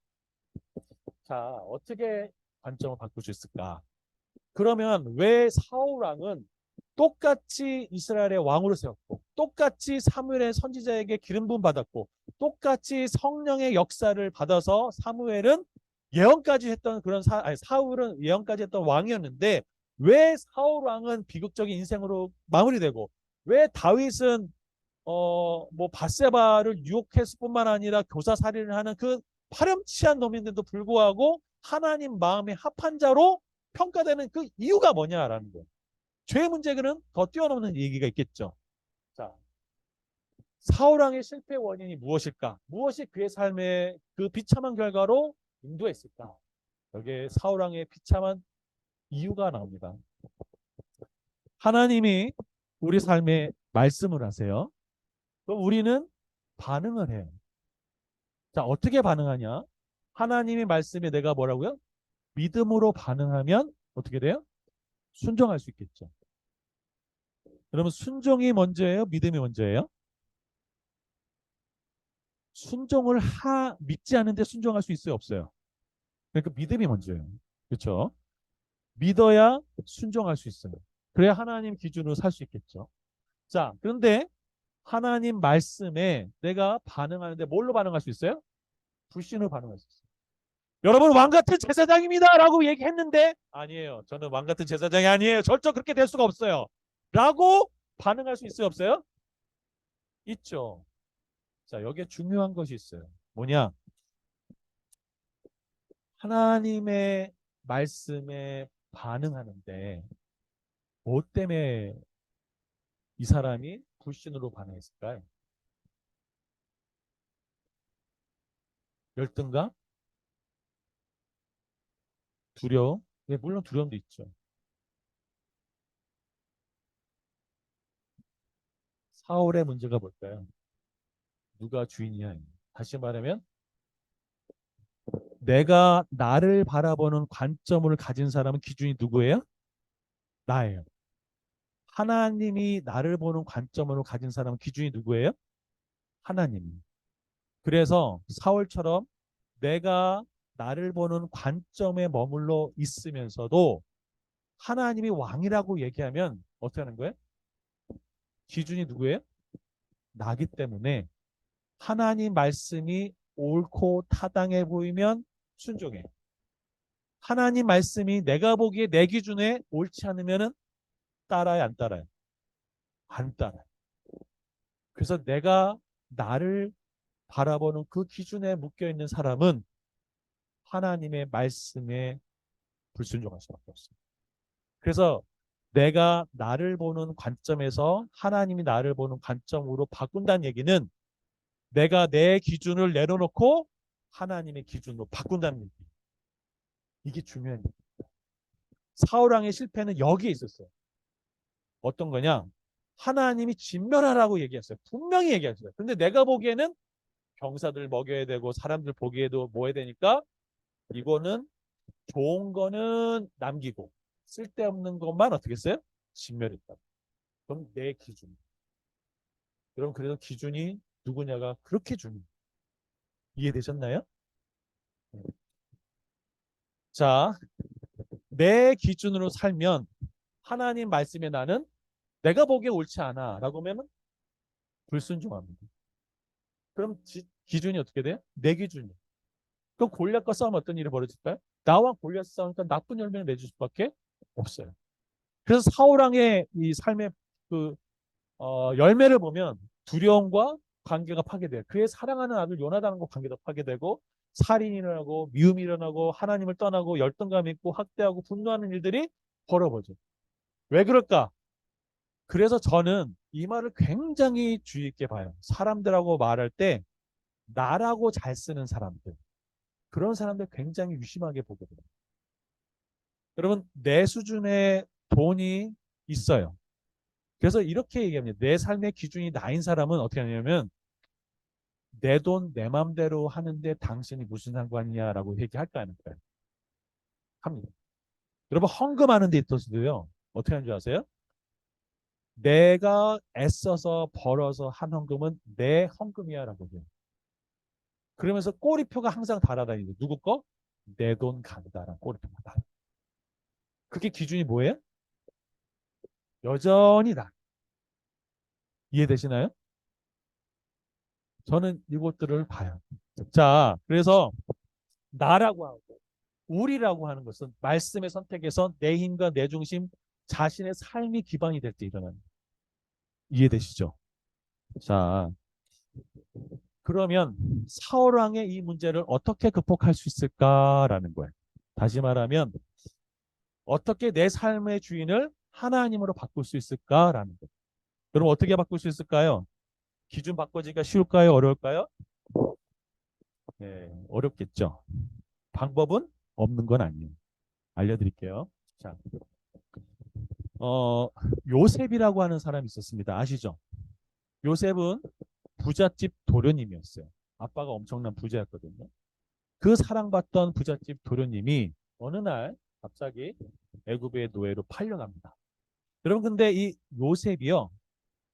자, 어떻게 관점을 바꿀 수 있을까? 그러면 왜 사울 왕은 똑같이 이스라엘의 왕으로 세웠고 똑같이 사무엘의 선지자에게 기름 부음 받았고 똑같이 성령의 역사를 받아서 사무엘은 예언까지 했던 그런 아니, 사울은 예언까지 했던 왕이었는데 왜 사울 왕은 비극적인 인생으로 마무리되고 왜 다윗은 뭐 밧세바를 유혹했을 뿐만 아니라 교사 살인을 하는 그 파렴치한 놈인데도 불구하고 하나님 마음에 합한 자로 평가되는 그 이유가 뭐냐라는 거예요. 죄의 문제는 더 뛰어넘는 얘기가 있겠죠. 자, 사울왕의 실패 원인이 무엇일까? 무엇이 그의 삶의 그 비참한 결과로 인도했을까? 여기에 사울왕의 비참한 이유가 나옵니다. 하나님이 우리 삶에 말씀을 하세요. 그럼 우리는 반응을 해요. 자, 어떻게 반응하냐? 하나님의 말씀에 내가 뭐라고요? 믿음으로 반응하면 어떻게 돼요? 순종할 수 있겠죠. 그러면 순종이 먼저예요? 믿음이 먼저예요? 순종을 믿지 않는데 순종할 수 있어요? 없어요? 그러니까 믿음이 먼저예요. 그렇죠? 믿어야 순종할 수 있어요. 그래야 하나님 기준으로 살 수 있겠죠. 자, 그런데 하나님 말씀에 내가 반응하는데 뭘로 반응할 수 있어요? 불신으로 반응할 수 있어요. 여러분 왕 같은 제사장입니다 라고 얘기했는데 아니에요. 저는 왕 같은 제사장이 아니에요. 절대 그렇게 될 수가 없어요. 라고 반응할 수 있어요? 없어요? 있죠. 자, 여기에 중요한 것이 있어요. 뭐냐? 하나님의 말씀에 반응하는데 뭐 때문에 이 사람이 불신으로 반응했을까요? 열등감? 두려움? 네, 물론 두려움도 있죠. 사울의 문제가 뭘까요? 누가 주인이야? 다시 말하면 내가 나를 바라보는 관점을 가진 사람은 기준이 누구예요? 나예요. 하나님이 나를 보는 관점으로 가진 사람은 기준이 누구예요? 하나님. 그래서 사울처럼 내가 나를 보는 관점에 머물러 있으면서도 하나님이 왕이라고 얘기하면 어떻게 하는 거예요? 기준이 누구예요? 나기 때문에 하나님 말씀이 옳고 타당해 보이면 순종해. 하나님 말씀이 내가 보기에 내 기준에 옳지 않으면 따라요, 안 따라요? 안 따라요. 그래서 내가 나를 바라보는 그 기준에 묶여 있는 사람은 하나님의 말씀에 불순종할 수밖에 없습니다. 그래서 내가 나를 보는 관점에서 하나님이 나를 보는 관점으로 바꾼다는 얘기는 내가 내 기준을 내려놓고 하나님의 기준으로 바꾼다는 얘기. 이게 중요한 얘기. 사울왕의 실패는 여기에 있었어요. 어떤 거냐? 하나님이 진멸하라고 얘기했어요. 분명히 얘기했어요. 근데 내가 보기에는 병사들 먹여야 되고 사람들 보기에도 뭐 해야 되니까 이거는 좋은 거는 남기고 쓸데없는 것만 어떻게 했어요? 진멸했다. 그럼 내 기준. 여러분 그래서 기준이 누구냐가 그렇게 중요해요. 이해되셨나요? 자, 내 기준으로 살면 하나님 말씀에 나는 내가 보기에 옳지 않아 라고 하면 불순종합니다. 그럼 기준이 어떻게 돼요? 내 기준이. 그럼 골리앗과 싸우면 어떤 일이 벌어질까요? 나와 골리앗 싸우니까 나쁜 열매를 맺을 수밖에 없어요. 그래서 사울왕의 이 삶의 그 열매를 보면 두려움과 관계가 파괴돼요. 그의 사랑하는 아들 요나단과 관계도 파괴되고 살인이 일어나고 미움이 일어나고 하나님을 떠나고 열등감 있고 학대하고 분노하는 일들이 벌어져요. 왜 그럴까? 그래서 저는 이 말을 굉장히 주의 있게 봐요. 사람들하고 말할 때 나라고 잘 쓰는 사람들. 그런 사람들 굉장히 유심하게 보거든요. 여러분 내 수준의 돈이 있어요. 그래서 이렇게 얘기합니다. 내 삶의 기준이 나인 사람은 어떻게 하냐면 내 돈 내 맘대로 하는데 당신이 무슨 상관이냐라고 얘기할까 하는 거예요. 합니다. 여러분 헌금하는 데 있어서도요. 어떻게 하는 줄 아세요? 내가 애써서 벌어서 한 헌금은 내 헌금이야라고 해요. 그러면서 꼬리표가 항상 달아다니죠. 누구 거? 내 돈 간다라는 꼬리표가 달아. 그게 기준이 뭐예요? 여전히 나. 이해되시나요? 저는 이것들을 봐요. 자, 그래서 나라고 하고 우리라고 하는 것은 말씀의 선택에서 내 힘과 내 중심, 자신의 삶이 기반이 될 때 일어나는. 이해되시죠? 자, 그러면 사울왕의 이 문제를 어떻게 극복할 수 있을까라는 거예요. 다시 말하면 어떻게 내 삶의 주인을 하나님으로 바꿀 수 있을까라는 거예요. 그럼 어떻게 바꿀 수 있을까요? 기준 바꿔지기가 쉬울까요? 어려울까요? 네, 어렵겠죠. 방법은 없는 건 아니에요. 알려드릴게요. 자, 어, 요셉이라고 하는 사람이 있었습니다. 아시죠? 요셉은 부잣집 도련님이었어요. 아빠가 엄청난 부자였거든요. 그 사랑받던 부잣집 도련님이 어느 날 갑자기 애굽의 노예로 팔려갑니다. 여러분 근데 이 요셉이요.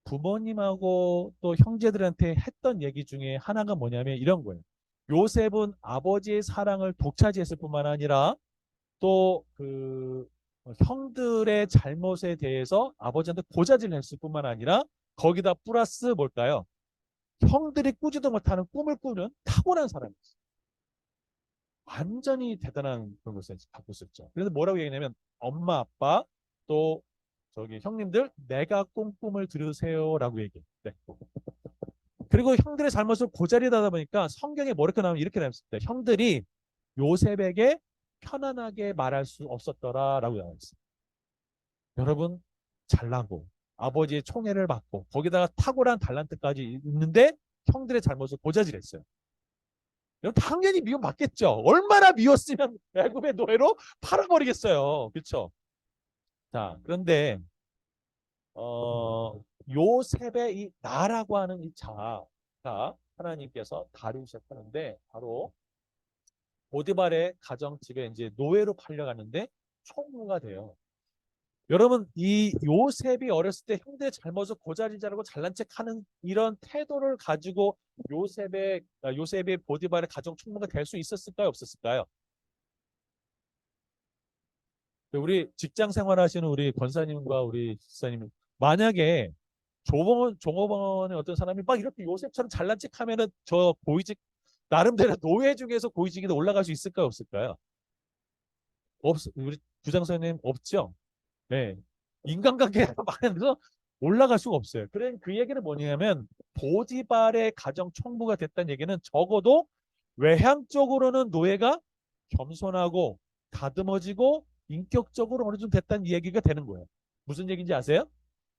부모님하고 또 형제들한테 했던 얘기 중에 하나가 뭐냐면 이런 거예요. 요셉은 아버지의 사랑을 독차지했을 뿐만 아니라 또 그 형들의 잘못에 대해서 아버지한테 고자질을 했을 뿐만 아니라 거기다 플러스 뭘까요? 형들이 꾸지도 못하는 꿈을 꾸는 타고난 사람이었어요. 완전히 대단한 그런 것을 갖고 있었죠. 그래서 뭐라고 얘기냐면 엄마 아빠 또 저기 형님들 내가 꾼 꿈을 들으세요라고 얘기해. 네. 그리고 형들의 잘못을 고자리다 보니까 성경에 뭐 이렇게 나오면 이렇게 나왔을 때 형들이 요셉에게 편안하게 말할 수 없었더라라고 나와 있어요. 여러분 잘나고 아버지의 총애를 받고 거기다가 탁월한 달란트까지 있는데 형들의 잘못을 고자질했어요. 여러분 당연히 미움 받겠죠. 얼마나 미웠으면 애굽의 노예로 팔아버리겠어요. 그렇죠? 자, 그런데 요셉의 이 나라고 하는 이 자가 하나님께서 다루셨다는데 바로 보디발의 가정집에 이제 노예로 팔려가는데 총무가 돼요. 여러분 이 요셉이 어렸을 때 형들의 잘못을 고자질하고 잘난 척하는 이런 태도를 가지고 요셉의 보디발의 가정 총무가 될 수 있었을까요? 없었을까요? 우리 직장 생활하시는 우리 권사님과 우리 집사님 만약에 종업원의 어떤 사람이 막 이렇게 요셉처럼 잘난 척하면은 저 고위직 나름대로 노예 중에서 고위직에 올라갈 수 있을까요? 없을까요? 우리 부장선생님 없죠? 네. 인간관계가 많아서 올라갈 수가 없어요. 그래 그 얘기는 뭐냐면 보디발의 가정 총무가 됐다는 얘기는 적어도 외향적으로는 노예가 겸손하고 다듬어지고 인격적으로 어느 정도 됐다는 얘기가 되는 거예요. 무슨 얘기인지 아세요?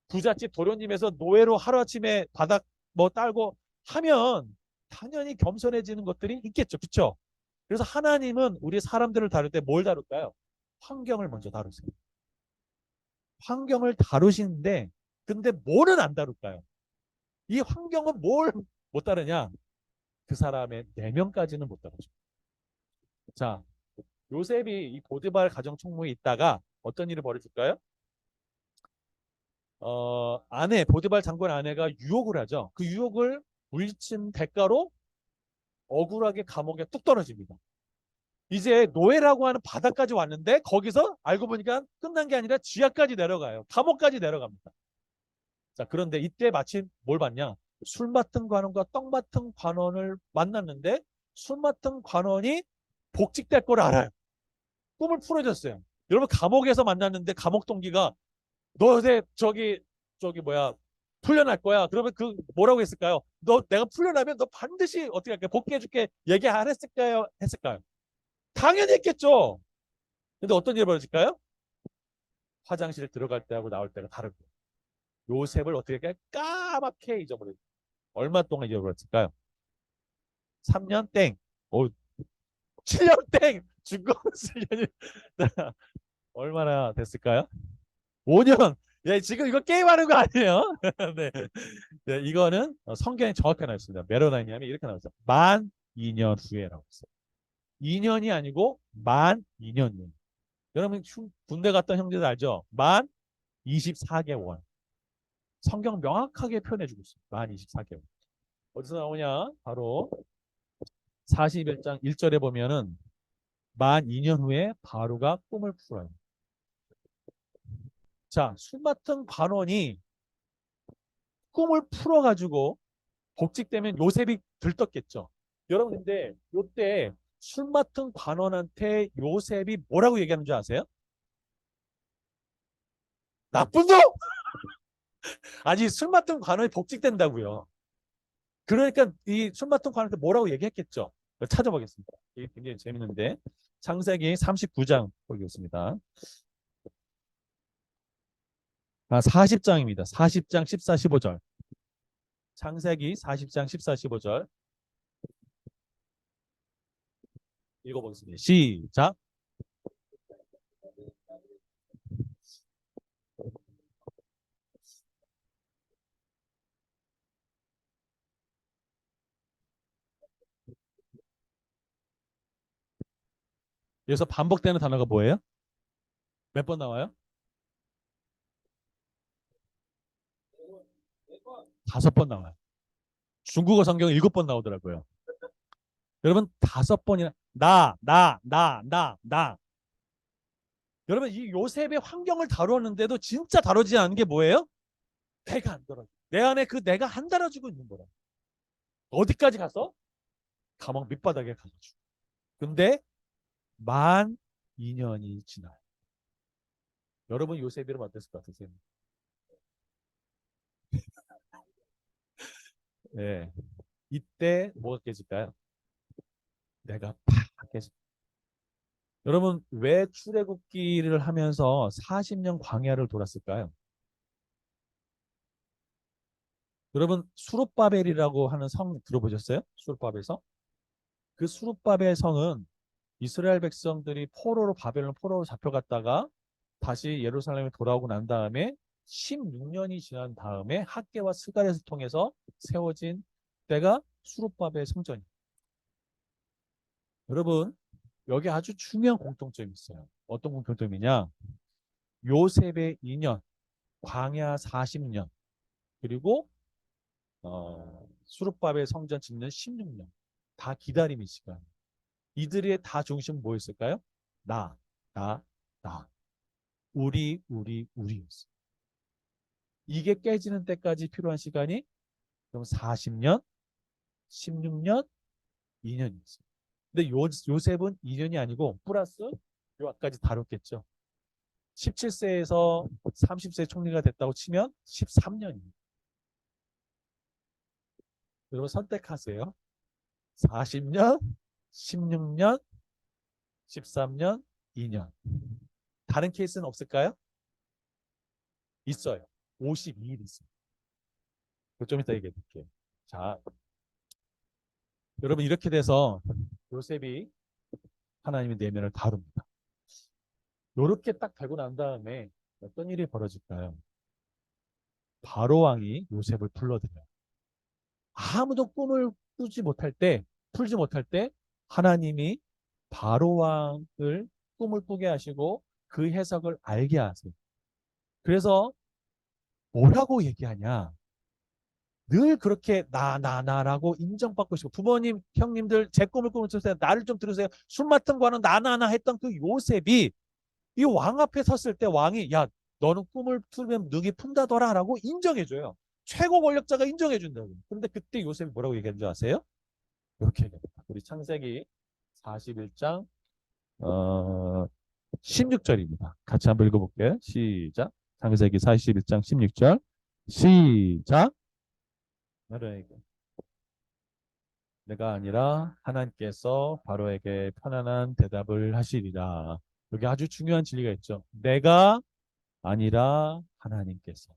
부잣집 도련님에서 노예로 하루아침에 바닥 뭐 딸고 하면 당연히 겸손해지는 것들이 있겠죠. 그렇죠? 그래서 하나님은 우리 사람들을 다룰 때 뭘 다룰까요? 환경을 먼저 다루세요. 환경을 다루시는데 근데 뭐는 안 다룰까요? 이 환경은 뭘 못 다루냐? 그 사람의 내면까지는 못 다루죠. 자, 요셉이 이 보디발 가정 총무에 있다가 어떤 일을 벌여줄까요? 보디발 장군 아내가 유혹을 하죠. 그 유혹을 물리친 대가로 억울하게 감옥에 뚝 떨어집니다. 이제 노예라고 하는 바닥까지 왔는데 거기서 알고 보니까 끝난 게 아니라 지하까지 내려가요. 감옥까지 내려갑니다. 자, 그런데 이때 마침 뭘 봤냐? 술 맡은 관원과 떡 맡은 관원을 만났는데 술 맡은 관원이 복직될 걸 알아요. 꿈을 풀어줬어요. 여러분 감옥에서 만났는데 감옥 동기가 너 요새 저기 뭐야 풀려날 거야. 그러면 그 뭐라고 했을까요? 너 내가 풀려나면 너 반드시 어떻게 할게 복귀해줄게 얘기 안 했을까요? 했을까요? 당연히 했겠죠. 근데 어떤 일이 벌어질까요? 화장실에 들어갈 때하고 나올 때가 다르고 요셉을 어떻게 할까요? 까맣게 잊어버려요. 얼마 동안 잊어버렸을까요? 3년 땡. 7년 땡. 중공 7년이 얼마나 됐을까요? 5년. 예, 지금 이거 게임하는 거 아니에요? 네. 네, 이거는 성경에 정확하게 나와 있습니다. 메로나이님이 이렇게 나왔어요. 만 2년 후에라고 했어요. 2년이 아니고 만 2년 후. 여러분 군대 갔던 형제들 알죠? 만 24개월. 성경 명확하게 표현해주고 있어요. 만 24개월. 어디서 나오냐? 바로 41장 1절에 보면은 만 2년 후에 바로가 꿈을 풀어요. 자, 술 맡은 관원이 꿈을 풀어가지고 복직되면 요셉이 들떴겠죠. 여러분 근데 요때 술 맡은 관원한테 요셉이 뭐라고 얘기하는 줄 아세요? 나쁜 놈! 아니 술 맡은 관원이 복직된다고요. 그러니까 이 술 맡은 관원한테 뭐라고 얘기했겠죠. 찾아보겠습니다. 이게 굉장히 재밌는데 창세기 39장 보겠습니다. 40장입니다. 40장 14, 15절. 창세기 40장 14, 15절 읽어보겠습니다. 시작. 여기서 반복되는 단어가 뭐예요? 몇 번 나와요? 5번 나와요. 중국어 성경은 7번 나오더라고요. 여러분 5번이나 나. 여러분 이 요셉의 환경을 다루었는데도 진짜 다루지 않은 게 뭐예요? 내가 안 달아줘. 내 안에 그 내가 안 달아주고 있는 거라. 어디까지 갔어? 감옥 밑바닥에 가가지고. 근데 만 2년이 지나요. 여러분 요셉이라면 어땠을 것 같으세요? 네. 이때 뭐가 깨질까요? 내가 팍 깨질. 여러분 왜 출애굽기를 하면서 40년 광야를 돌았을까요? 여러분 수룹바벨이라고 하는 성 들어보셨어요? 수룹바벨 성? 그 수룹바벨 성은 이스라엘 백성들이 포로로 바벨론 포로로 잡혀갔다가 다시 예루살렘에 돌아오고 난 다음에 16년이 지난 다음에 학개와 스가랴를 통해서 세워진 때가 수룹바벨 성전이에요. 여러분 여기 아주 중요한 공통점이 있어요. 어떤 공통점이냐? 요셉의 2년, 광야 40년, 그리고 수룹바벨 성전 짓는 16년. 다 기다림의 시간. 이들의 다 중심은 뭐였을까요? 나, 나, 나. 우리였어. 이게 깨지는 때까지 필요한 시간이 그럼 40년, 16년, 2년이었어요. 근데 요셉은 2년이 아니고 플러스 요까지 다뤘겠죠. 17세에서 30세 총리가 됐다고 치면 13년입니다. 여러분 선택하세요. 40년, 16년, 13년, 2년. 다른 케이스는 없을까요? 있어요. 52일 있어요. 좀 이따 얘기해 드릴게요. 자, 여러분 이렇게 돼서 요셉이 하나님의 내면을 다룹니다. 이렇게 딱 되고 난 다음에 어떤 일이 벌어질까요? 바로 왕이 요셉을 불러들여요. 아무도 꿈을 풀지 못할 때 하나님이 바로 왕을 꿈을 꾸게 하시고 그 해석을 알게 하세요. 그래서 뭐라고 얘기하냐? 늘 그렇게 나라고 인정받고 싶고 부모님, 형님들 제 꿈을 꾸면서 나를 좀 들으세요. 술 맡은 거는 나나나 했던 그 요셉이 이 왕 앞에 섰을 때 왕이 야 너는 꿈을 풀면 능히 푼다더라 라고 인정해줘요. 최고 권력자가 인정해준다고. 그런데 그때 요셉이 뭐라고 얘기하는 줄 아세요? 이렇게 얘기합니다. 우리 창세기 41장 16절입니다. 같이 한번 읽어볼게요. 시작. 창세기 41장 16절 시작. 내가 아니라 하나님께서 바로에게 편안한 대답을 하시리라. 여기 아주 중요한 진리가 있죠. 내가 아니라 하나님께서.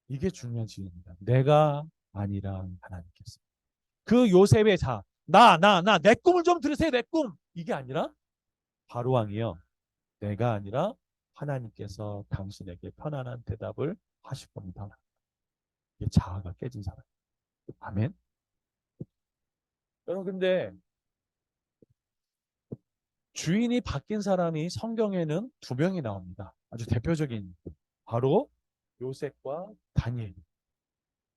이게 중요한 진리입니다. 내가 아니라 하나님께서. 그 요셉의 내 꿈을 좀 들으세요, 내 꿈. 이게 아니라 바로 왕이요. 내가 아니라 하나님께서 당신에게 편안한 대답을 하실 겁니다. 이게 자아가 깨진 사람. 아멘. 여러분 근데 주인이 바뀐 사람이 성경에는 두 명이 나옵니다. 아주 대표적인 바로 요셉과 다니엘.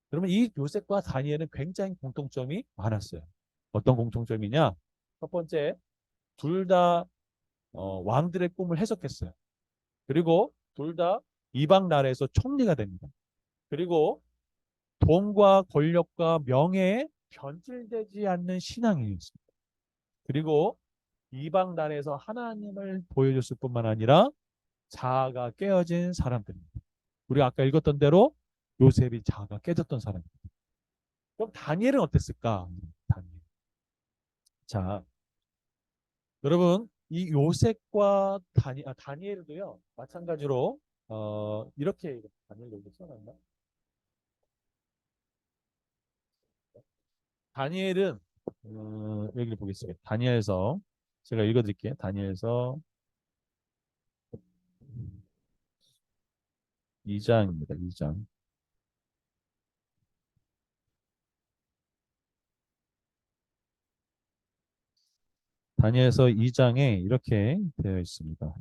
그러면 이 요셉과 다니엘은 굉장히 공통점이 많았어요. 어떤 공통점이냐? 첫 번째, 둘 다 왕들의 꿈을 해석했어요. 그리고 둘 다 이방 나라에서 총리가 됩니다. 그리고 돈과 권력과 명예에 변질되지 않는 신앙이었습니다. 그리고 이방 나라에서 하나님을 보여줬을 뿐만 아니라 자아가 깨어진 사람들입니다. 우리가 아까 읽었던 대로 요셉이 자아가 깨졌던 사람입니다. 그럼 다니엘은 어땠을까? 다니엘. 자, 여러분 이 요셉과 다니엘도요 마찬가지로 이렇게 다니엘 여기 써놨나? 다니엘은 여기를 보겠습니다. 다니엘서 제가 읽어드릴게요. 다니엘서 2장입니다. 2장. 다니엘서 2장에 이렇게 되어 있습니다.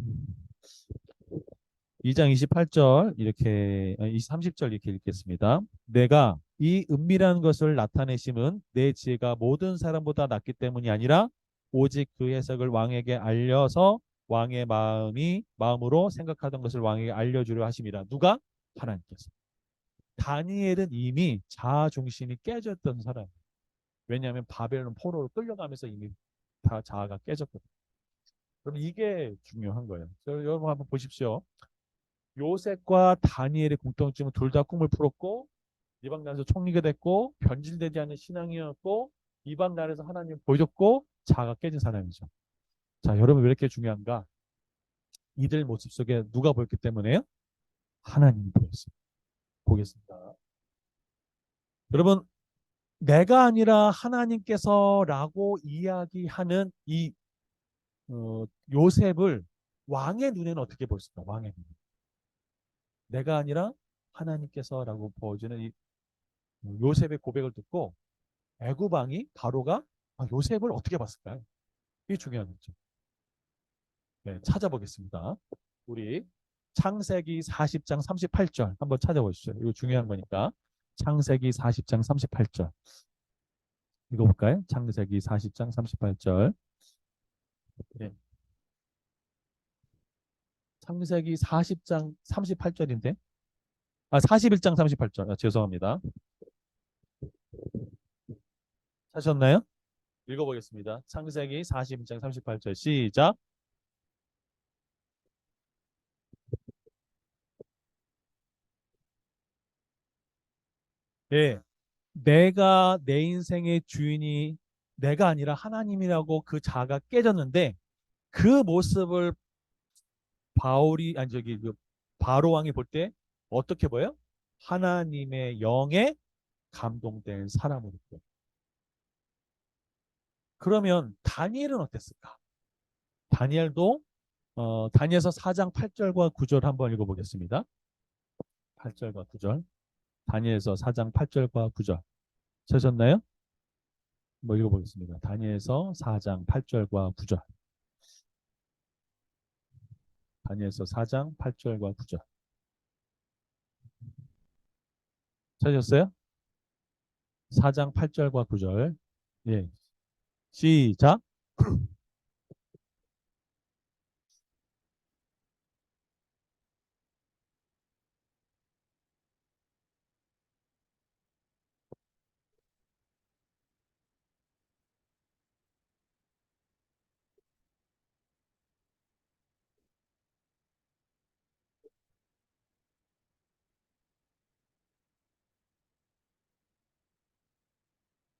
2장 28절 이렇게 30절 이렇게 읽겠습니다. 내가 이 은밀한 것을 나타내심은 내 지혜가 모든 사람보다 낫기 때문이 아니라 오직 그 해석을 왕에게 알려서 왕의 마음으로 생각하던 것을 왕에게 알려주려 하심이라. 누가? 하나님께서. 다니엘은 이미 자아 중심이 깨졌던 사람. 왜냐하면 바벨론 포로로 끌려가면서 이미 다 자아가 깨졌거든요. 그럼 이게 중요한 거예요. 여러분 한번 보십시오. 요셉과 다니엘의 공통점은 둘 다 꿈을 풀었고 이방 나라에서 총리가 됐고 변질되지 않는 신앙이었고 이방 나라에서 하나님 보여줬고 자아가 깨진 사람이죠. 자, 여러분 왜 이렇게 중요한가? 이들 모습 속에 누가 보였기 때문에요? 하나님이 보였습니다. 보겠습니다. 여러분 내가 아니라 하나님께서라고 이야기하는 이 요셉을 왕의 눈에는 어떻게 보였을까? 왕의 눈. 내가 아니라 하나님께서라고 보여주는 이 요셉의 고백을 듣고 애굽 왕이 바로가 요셉을 어떻게 봤을까요? 이게 중요한 거죠. 네, 찾아보겠습니다. 우리 창세기 40장 38절 한번 찾아보시죠. 이거 중요한 거니까. 창세기 40장 38절. 읽어볼까요? 창세기 40장 38절. 네. 창세기 40장 38절인데 41장 38절. 죄송합니다. 찾으셨나요? 읽어보겠습니다. 창세기 40장 38절 시작. 예, 내가 내 인생의 주인이 내가 아니라 하나님이라고 그 자가 깨졌는데 그 모습을 바울이 아니 저기 그 바로 왕이 볼 때 어떻게 보여? 하나님의 영에 감동된 사람으로 보여. 그러면 다니엘은 어땠을까? 다니엘도 다니엘서 4장 8절과 9절 한번 읽어보겠습니다. 8절과 9절. 다니엘서 4장 8절과 9절. 찾으셨나요? 뭐 읽어보겠습니다. 다니엘서 4장 8절과 9절. 다니엘서 4장 8절과 9절. 찾으셨어요? 4장 8절과 9절. 예. 시작.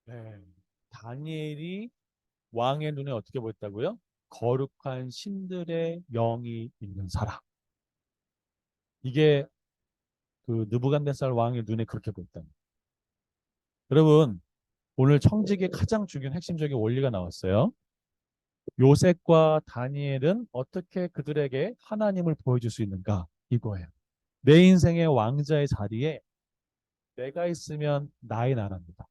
네. 다니엘이 왕의 눈에 어떻게 보였다고요? 거룩한 신들의 영이 있는 사람. 이게 그 느부갓네살 왕의 눈에 그렇게 보였다. 여러분, 오늘 청직의 가장 중요한 핵심적인 원리가 나왔어요. 요셉과 다니엘은 어떻게 그들에게 하나님을 보여줄 수 있는가? 이거예요. 내 인생의 왕자의 자리에 내가 있으면 나의 나라입니다.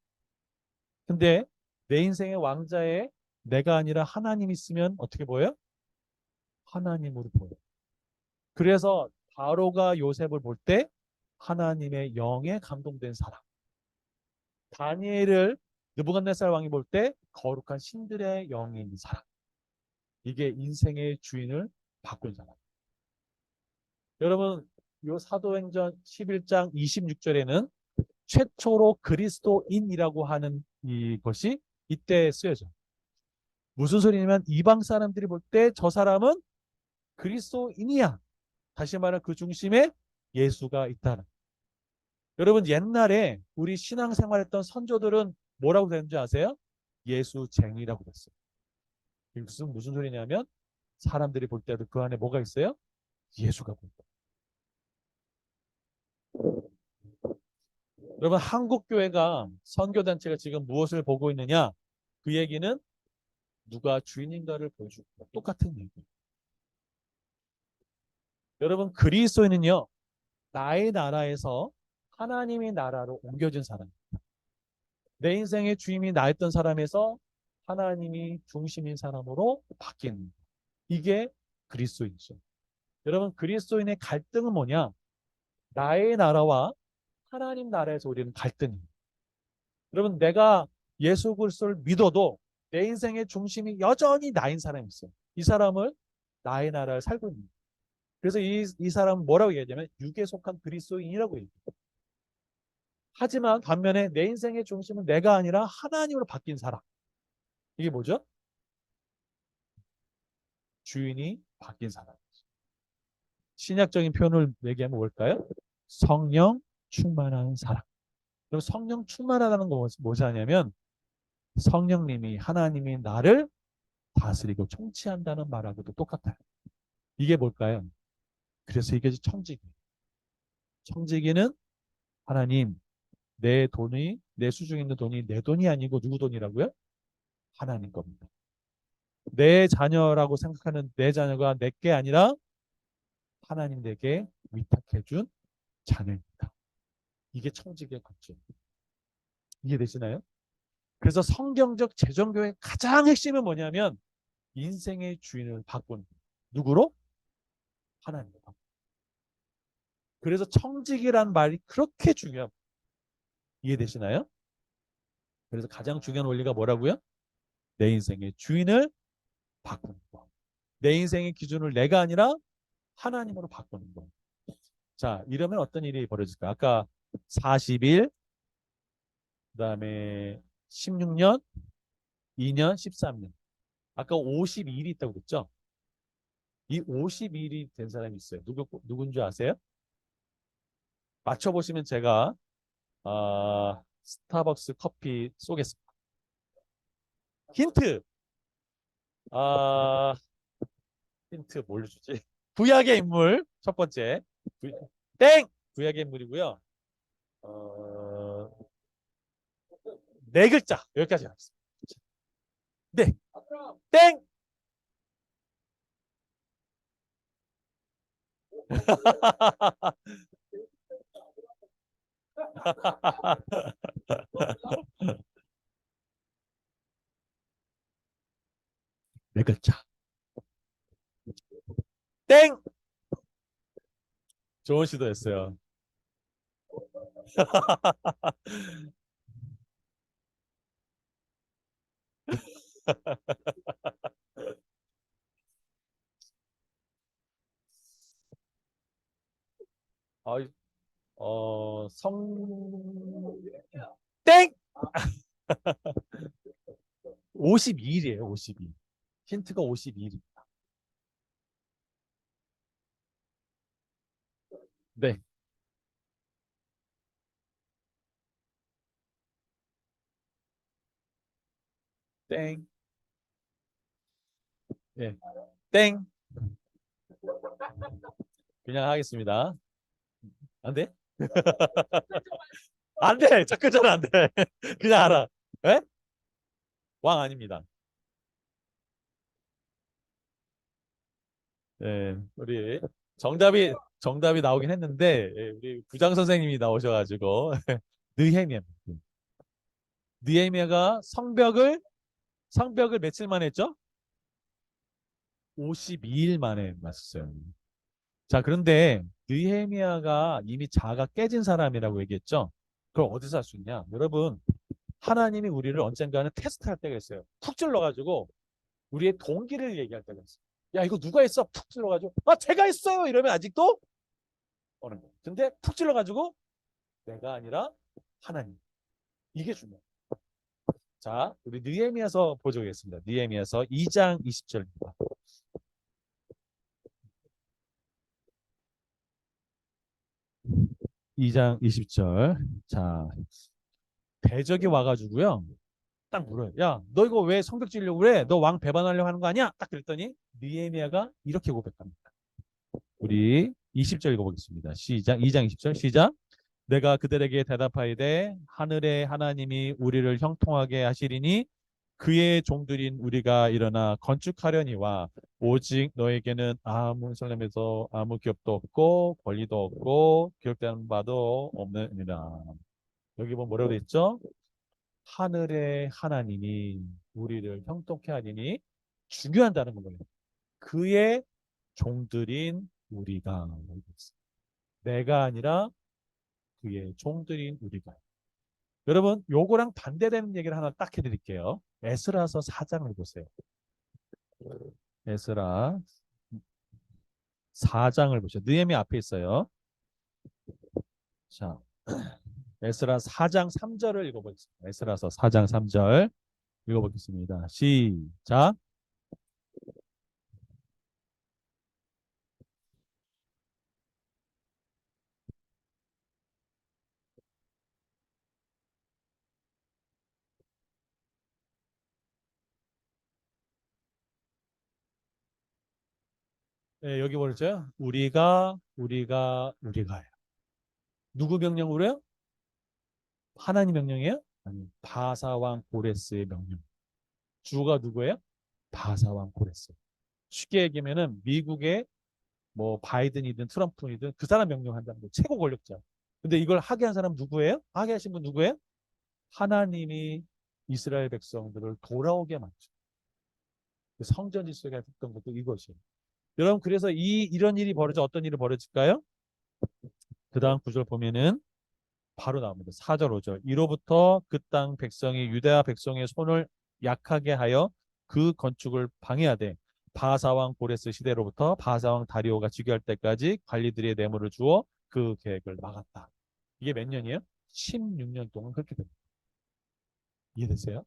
근데 내 인생의 왕자에 내가 아니라 하나님 있으면 어떻게 보여요? 하나님으로 보여. 그래서 바로가 요셉을 볼 때 하나님의 영에 감동된 사람. 다니엘을 느부갓네살 왕이 볼 때 거룩한 신들의 영이 있는 사람. 이게 인생의 주인을 바꾼 사람. 여러분, 요 사도행전 11장 26절에는 최초로 그리스도인이라고 하는 이것이 이때 쓰여져. 무슨 소리냐면 이방 사람들이 볼 때 저 사람은 그리스도인이야. 다시 말해 그 중심에 예수가 있다는. 여러분 옛날에 우리 신앙생활했던 선조들은 뭐라고 그랬는지 아세요? 예수쟁이라고 그랬어요. 무슨 소리냐면 사람들이 볼 때도 그 안에 뭐가 있어요? 예수가 보인다. 여러분 한국교회가 선교단체가 지금 무엇을 보고 있느냐? 그 얘기는 누가 주인인가를 보여주고 똑같은 얘기예요. 여러분 그리스도인은요. 나의 나라에서 하나님의 나라로 옮겨진 사람. 내 인생의 주인이 나였던 사람에서 하나님이 중심인 사람으로 바뀌는. 이게 그리스도인이죠. 여러분 그리스도인의 갈등은 뭐냐? 나의 나라와 하나님 나라에서 우리는 갈등이에요. 여러분 내가 예수 그리스도를 믿어도 내 인생의 중심이 여전히 나인 사람이 있어요. 이 사람을 나의 나라를 살고 있는 거예요. 그래서 이 사람은 뭐라고 얘기하냐면 육에 속한 그리스도인이라고 얘기해요. 하지만 반면에 내 인생의 중심은 내가 아니라 하나님으로 바뀐 사람. 이게 뭐죠? 주인이 바뀐 사람. 신약적인 표현을 얘기하면 뭘까요? 성령 충만한 사람. 그럼 성령 충만하다는 거 뭐지 하냐면 성령님이 하나님이 나를 다스리고 통치한다는 말하고도 똑같아요. 이게 뭘까요? 그래서 이게 청지기. 청지기는 하나님 내 돈이 내 수중에 있는 돈이 내 돈이 아니고 누구 돈이라고요? 하나님 겁니다. 내 자녀라고 생각하는 내 자녀가 내 게 아니라 하나님 내게 위탁해준 자녀입니다. 이게 청지기의 관점. 이해되시나요? 그래서 성경적 재정교의 가장 핵심은 뭐냐면 인생의 주인을 바꾼 누구로? 하나님으로. 그래서 청지기란 말이 그렇게 중요합니다. 이해되시나요? 그래서 가장 중요한 원리가 뭐라고요? 내 인생의 주인을 바꾸는 거. 내 인생의 기준을 내가 아니라 하나님으로 바꾸는 거. 자, 이러면 어떤 일이 벌어질까? 아까 40일, 그다음에 16년, 2년, 13년. 아까 52일이 있다고 그랬죠? 이 52일이 된 사람이 있어요. 누군지 아세요? 맞춰보시면 제가 스타벅스 커피 쏘겠습니다. 힌트. 아, 힌트 뭘 주지? 구약의 인물 첫 번째. 땡! 구약의 인물이고요. 어, 네 글자. 여기까지 하겠습니다. 네. 땡! 네 글자. 땡! 좋은 시도였어요. 아, 땡! 52일이에요, 52일. 힌트가 52일입니다. 네, 땡. 네, 땡. 그냥 하겠습니다. 안 돼? 안 돼! 접근자는 안 돼. 그냥 알아. 에? 왕 아닙니다. 네, 우리 정답이 나오긴 했는데, 예, 우리 부장 선생님이 나오셔가지고, 느헤미야. 느헤미야가 성벽을 며칠 만에 했죠? 52일 만에 왔어요. 자, 그런데 느헤미야가 이미 자가 깨진 사람이라고 얘기했죠. 그걸 어디서 할 수 있냐? 여러분, 하나님이 우리를 언젠가는 테스트할 때가 있어요. 푹 찔러가지고 우리의 동기를 얘기할 때가 있어요. 야, 이거 누가 했어? 푹 찔러가지고 제가 했어요. 이러면 아직도 어는 거예요. 근데 푹 찔러가지고 내가 아니라 하나님. 이게 중요해요. 자, 우리 느헤미야서 보조겠습니다. 느헤미야서 2장 20절입니다. 2장 20절. 자, 대적이 와가지고요. 딱 물어요. 야, 너 이거 왜 성벽 지으려고 그래? 너 왕 배반하려고 하는 거 아니야? 딱 그랬더니 느헤미야가 이렇게 고백합니다. 우리 20절 읽어보겠습니다. 시작. 2장 20절 시작. 내가 그들에게 대답하이되 하늘의 하나님이 우리를 형통하게 하시리니 그의 종들인 우리가 일어나 건축하려니와 오직 너에게는 아무 설렘에서 아무 기업도 없고 권리도 없고 기록되는 바도 없느니라. 여기 보면 뭐라고 돼 있죠? 하늘의 하나님이 우리를 형통케 하리니 중요한다는 거예요. 그의 종들인 우리가 내가 아니라 그의 종들인 우리가. 여러분, 요거랑 반대되는 얘기를 하나 딱 해드릴게요. 에스라서 4장을 보세요. 에스라 4장을 보세요. 느헤미 앞에 있어요. 자, 에스라 4장 3절을 읽어보겠습니다. 에스라서 4장 3절 읽어보겠습니다. 시작. 네, 여기 뭐랬죠? 우리가요. 누구 명령으로 해요? 하나님 명령이에요? 아니, 바사왕 고레스의 명령. 주가 누구예요? 바사왕 고레스. 쉽게 얘기하면은 미국의 뭐 바이든이든 트럼프이든 그 사람 명령한다는 거 최고 권력자. 근데 이걸 하게 한 사람 누구예요? 하게 하신 분 누구예요? 하나님이 이스라엘 백성들을 돌아오게 만죠. 성전 질서가 했던 것도 이것이에요. 여러분 그래서 이런 일이 벌어져 어떤 일이 벌어질까요? 그 다음 구절 보면은 바로 나옵니다. 4절 5절. 이로부터 그 땅 백성이 유대아 백성의 손을 약하게 하여 그 건축을 방해하되 바사왕 고레스 시대로부터 바사왕 다리오가 즉위할 때까지 관리들의 뇌물을 주어 그 계획을 막았다. 이게 몇 년이에요? 16년 동안 그렇게 됩니다. 이해되세요?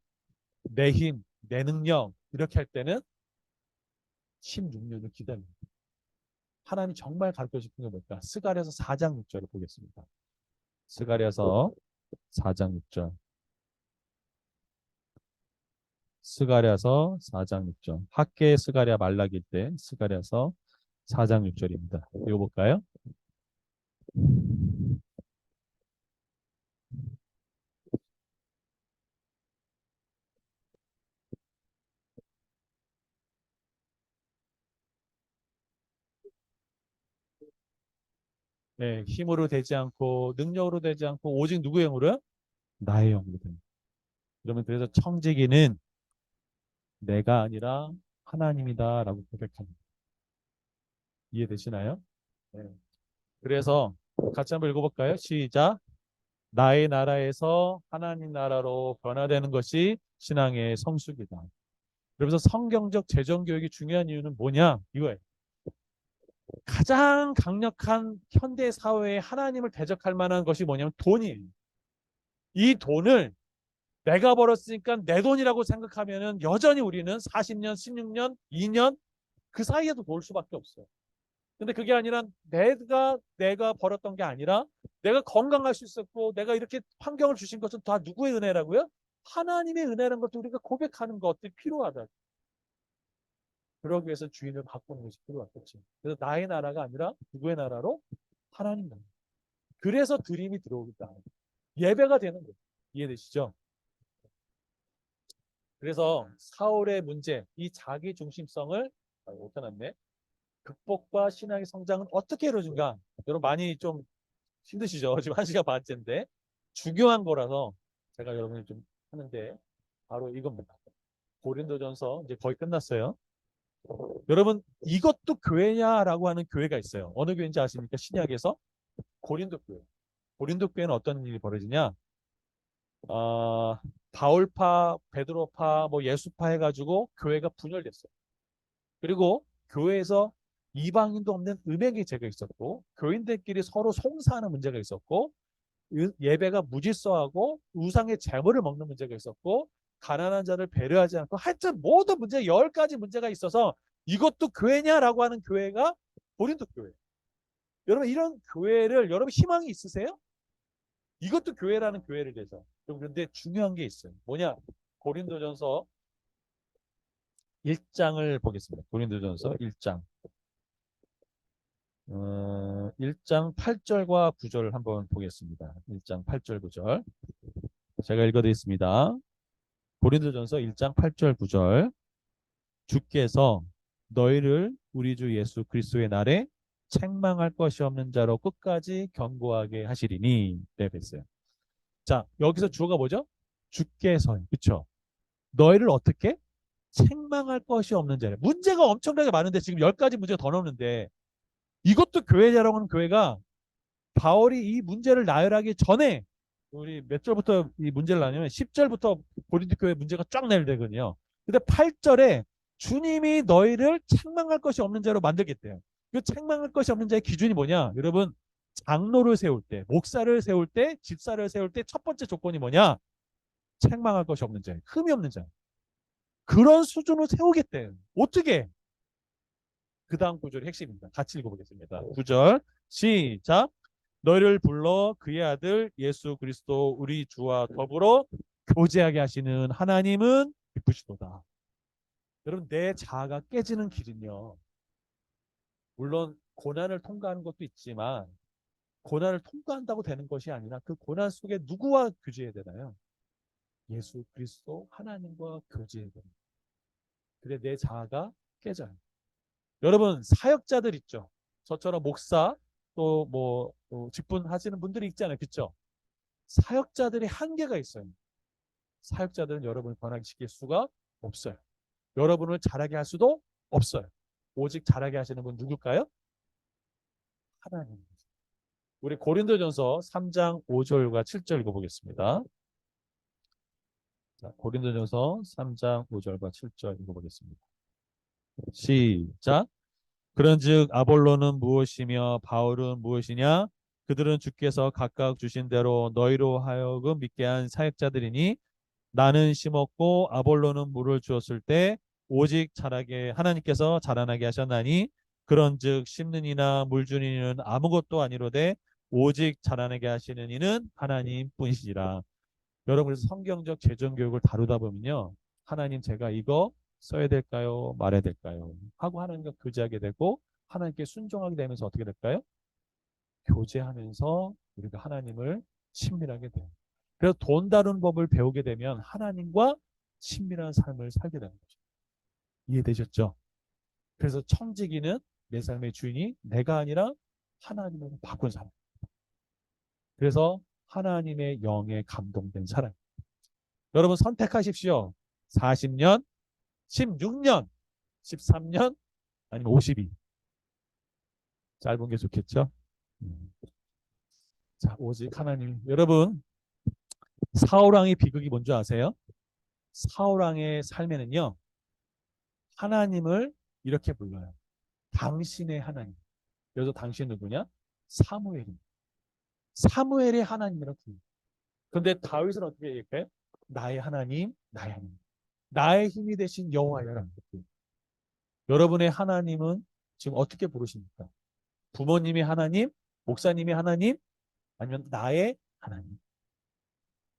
내 힘, 내 능력 이렇게 할 때는 16년을 기다립니다. 하나님 정말 가르쳐 싶은 게 뭘까? 스가랴서 4장 6절을 보겠습니다. 스가랴서 4장 6절. 스가랴서 4장 6절. 학계 스가랴 말라기일 때 스가랴서 4장 6절입니다. 읽어볼까요? 네, 힘으로 되지 않고 능력으로 되지 않고 오직 누구의 영으로요? 나의 영으로 됩니다. 그러면 그래서 청지기는 내가 아니라 하나님이다라고 고백합니다. 이해되시나요? 네. 그래서 같이 한번 읽어볼까요? 시작. 나의 나라에서 하나님 나라로 변화되는 것이 신앙의 성숙이다. 그러면서 성경적 재정 교육이 중요한 이유는 뭐냐? 이거예요. 가장 강력한 현대 사회에 하나님을 대적할 만한 것이 뭐냐면 돈이에요. 이 돈을 내가 벌었으니까 내 돈이라고 생각하면은 여전히 우리는 40년, 16년, 2년 그 사이에도 돌 수밖에 없어요. 근데 그게 아니라 내가 벌었던 게 아니라 내가 건강할 수 있었고 내가 이렇게 환경을 주신 것은 다 누구의 은혜라고요? 하나님의 은혜라는 것도 우리가 고백하는 것들이 필요하다. 그러기 위해서 주인을 바꾸는 것이 필요하겠죠. 그래서 나의 나라가 아니라 누구의 나라로? 하나님 나라. 그래서 드림이 들어오겠다. 예배가 되는 거예요. 이해되시죠? 그래서 사울의 문제, 이 자기 중심성을 못해놨네. 극복과 신앙의 성장은 어떻게 이루어진가? 여러분 많이 좀 힘드시죠? 지금 1시간 반째인데 중요한 거라서 제가 여러분이 좀 하는데 바로 이겁니다. 고린도전서 이제 거의 끝났어요. 여러분 이것도 교회냐라고 하는 교회가 있어요. 어느 교회인지 아십니까? 신약에서 고린도 교회. 고린도 교회는 어떤 일이 벌어지냐? 어, 바울파, 베드로파, 뭐 예수파 해가지고 교회가 분열됐어요. 그리고 교회에서 이방인도 없는 음행의 죄가 있었고, 교인들끼리 서로 송사하는 문제가 있었고, 예배가 무질서하고 우상의 재물을 먹는 문제가 있었고, 가난한 자를 배려하지 않고, 하여튼 모든 문제 10가지 문제가 있어서 이것도 교회냐라고 하는 교회가 고린도 교회. 여러분 이런 교회를 여러분 희망이 있으세요? 이것도 교회라는 교회를 대해서. 그런데 중요한 게 있어요. 뭐냐? 고린도전서 1장을 보겠습니다. 고린도전서 1장. 1장 8절과 9절을 한번 보겠습니다. 1장 8절 9절. 제가 읽어드리겠습니다. 고린도전서 1장 8절 9절. 주께서 너희를 우리 주 예수 그리스도의 날에 책망할 것이 없는 자로 끝까지 견고하게 하시리니. 네, 뵀어요. 자, 여기서 주어가 뭐죠? 주께서. 그렇죠? 너희를 어떻게? 책망할 것이 없는 자래. 문제가 엄청나게 많은데 지금 10가지 문제가 더 넘는데 이것도 교회자라고 하는 교회가 바울이 이 문제를 나열하기 전에 우리 몇 절부터 이 문제를 나누면 10절부터 고린도 교회 문제가 쫙 나열되거든요. 근데 8절에 주님이 너희를 책망할 것이 없는 자로 만들겠대요. 그 책망할 것이 없는 자의 기준이 뭐냐? 여러분 장로를 세울 때, 목사를 세울 때, 집사를 세울 때 첫 번째 조건이 뭐냐? 책망할 것이 없는 자, 흠이 없는 자. 그런 수준으로 세우겠대요. 어떻게? 그 다음 구절이 핵심입니다. 같이 읽어보겠습니다. 9절 시작. 너희를 불러 그의 아들 예수 그리스도 우리 주와 더불어 교제하게 하시는 하나님은 기쁘시도다. 여러분 내 자아가 깨지는 길은요. 물론 고난을 통과하는 것도 있지만 고난을 통과한다고 되는 것이 아니라 그 고난 속에 누구와 교제해야 되나요? 예수 그리스도 하나님과 교제해야 됩니다. 그래 내 자아가 깨져요. 여러분 사역자들 있죠. 저처럼 목사 또 뭐 직분하시는 분들이 있잖아요. 그렇죠? 사역자들의 한계가 있어요. 사역자들은 여러분을 변화시킬 수가 없어요. 여러분을 잘하게 할 수도 없어요. 오직 잘하게 하시는 분 누굴까요? 하나님. 우리 고린도전서 3장 5절과 7절 읽어보겠습니다. 자, 고린도전서 3장 5절과 7절 읽어보겠습니다. 시작. 그런즉 아볼로는 무엇이며 바울은 무엇이냐? 그들은 주께서 각각 주신 대로 너희로 하여금 믿게 한 사역자들이니 나는 심었고 아볼로는 물을 주었을 때 오직 자라게 하나님께서 자라나게 하셨나니 그런즉 심는 이나 물 주는 이는 아무것도 아니로되 오직 자라나게 하시는 이는 하나님뿐이시라. 여러분 그래서 성경적 재정 교육을 다루다 보면요. 하나님 제가 이거 써야 될까요? 말해야 될까요? 하고 하나님과 교제하게 되고 하나님께 순종하게 되면서 어떻게 될까요? 교제하면서 우리가 하나님을 친밀하게 돼요. 그래서 돈 다루는 법을 배우게 되면 하나님과 친밀한 삶을 살게 되는 거죠. 이해되셨죠? 그래서 청지기는 내 삶의 주인이 내가 아니라 하나님으로 바꾼 사람. 그래서 하나님의 영에 감동된 사람. 여러분 선택하십시오. 40년, 16년, 13년, 아니면 52. 짧은 게 좋겠죠? 자, 오직 하나님. 여러분, 사울왕의 비극이 뭔지 아세요? 사울왕의 삶에는요, 하나님을 이렇게 불러요. 당신의 하나님. 여기서 당신 누구냐? 사무엘이. 사무엘의 하나님이라고 불러요. 그런데 다윗은 어떻게 얘기해요? 나의 하나님, 나의 하나님. 나의 힘이 되신 여호와여라. 여러분의 하나님은 지금 어떻게 부르십니까? 부모님이 하나님, 목사님이 하나님, 아니면 나의 하나님.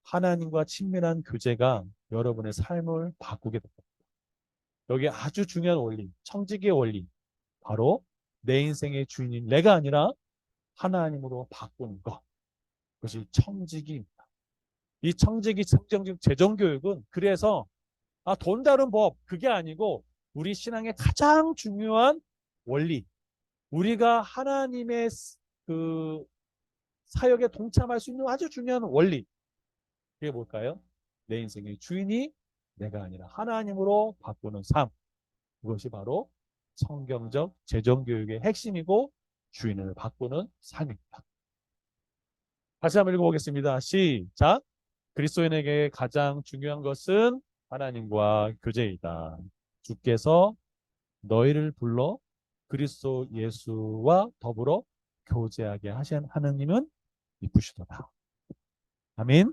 하나님과 친밀한 교제가 여러분의 삶을 바꾸게 됩니다. 여기 아주 중요한 원리, 청지기의 원리. 바로 내 인생의 주인인 내가 아니라 하나님으로 바꾸는 것. 그것이 청지기입니다. 이 청지기 성경적 재정교육은 그래서 돈 다룬 법 그게 아니고 우리 신앙의 가장 중요한 원리. 우리가 하나님의 그 사역에 동참할 수 있는 아주 중요한 원리. 그게 뭘까요? 내 인생의 주인이 내가 아니라 하나님으로 바꾸는 삶. 그것이 바로 성경적 재정교육의 핵심이고 주인을 바꾸는 삶입니다. 다시 한번 읽어보겠습니다. 시작. 그리스도인에게 가장 중요한 것은 하나님과 교제이다. 주께서 너희를 불러 그리스도 예수와 더불어 교제하게 하신 하나님은 이쁘시도다. 아멘.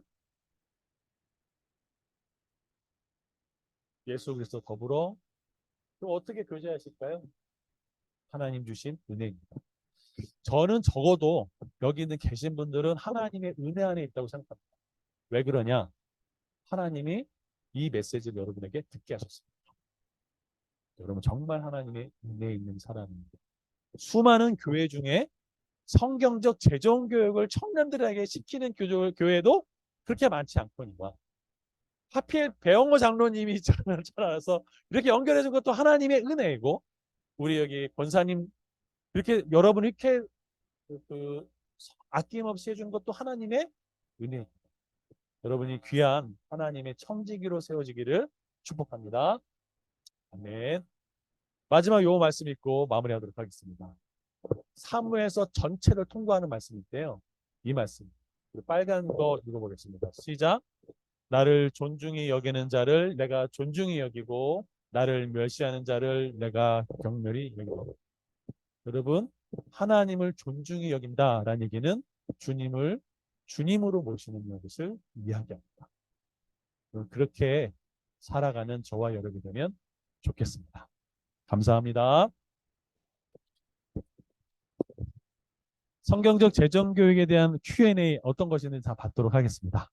예수 그리스도 더불어 또 어떻게 교제하실까요? 하나님 주신 은혜입니다. 저는 적어도 여기 있는 계신 분들은 하나님의 은혜 안에 있다고 생각합니다. 왜 그러냐? 하나님이 이 메시지를 여러분에게 듣게 하셨습니다. 여러분 정말 하나님의 은혜 있는 사람입니다. 수많은 교회 중에 성경적 재정 교육을 청년들에게 시키는 교회도 그렇게 많지 않거니와 하필 배영호 장로님이 저는 잘 알아서 이렇게 연결해 준 것도 하나님의 은혜이고 우리 여기 권사님 이렇게 여러분 이렇게 그 아낌없이 해준 것도 하나님의 은혜. 여러분이 귀한 하나님의 청지기로 세워지기를 축복합니다. 아멘. 마지막 요 말씀 읽고 마무리하도록 하겠습니다. 사무에서 전체를 통과하는 말씀인데요. 이 말씀. 빨간 거 읽어보겠습니다. 시작. 나를 존중히 여기는 자를 내가 존중히 여기고 나를 멸시하는 자를 내가 경멸히 여기고. 여러분 하나님을 존중히 여긴다라는 얘기는 주님을 주님으로 모시는 것을 이야기합니다. 그렇게 살아가는 저와 여러분이 되면 좋겠습니다. 감사합니다. 성경적 재정교육에 대한 Q&A 어떤 것인지 다 받도록 하겠습니다.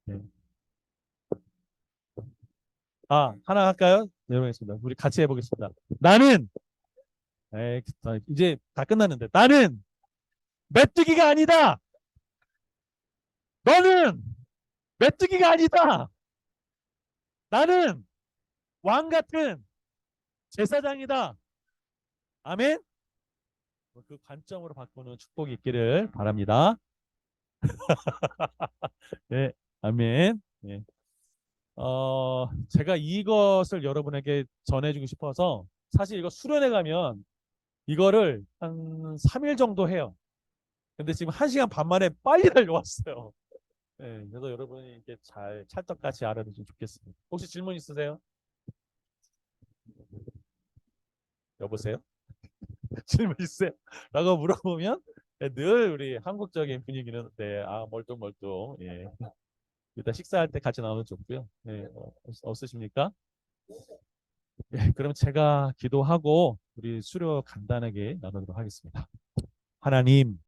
네. 하나 할까요? 네, 해보겠습니다. 우리 같이 해보겠습니다. 나는 이제 다 끝났는데 나는 메뚜기가 아니다. 너는 메뚜기가 아니다. 나는 왕 같은 제사장이다. 아멘. 그 관점으로 바꾸는 축복이 있기를 바랍니다. 네, 아멘. 네. 제가 이것을 여러분에게 전해주고 싶어서 사실 이거 수련회 가면 이거를 한 3일 정도 해요. 근데 지금 1시간 반 만에 빨리 달려왔어요. 네, 그래서 여러분이 이게 잘 찰떡같이 알아두시면 좋겠습니다. 혹시 질문 있으세요? 여보세요? 질문 있어요? 라고 물어보면 네, 늘 우리 한국적인 분위기는 네, 멀뚱멀뚱. 예. 일단 식사할 때 같이 나오면 좋고요. 네, 없으십니까? 예, 그럼 제가 기도하고 우리 수료 간단하게 나누도록 하겠습니다. 하나님,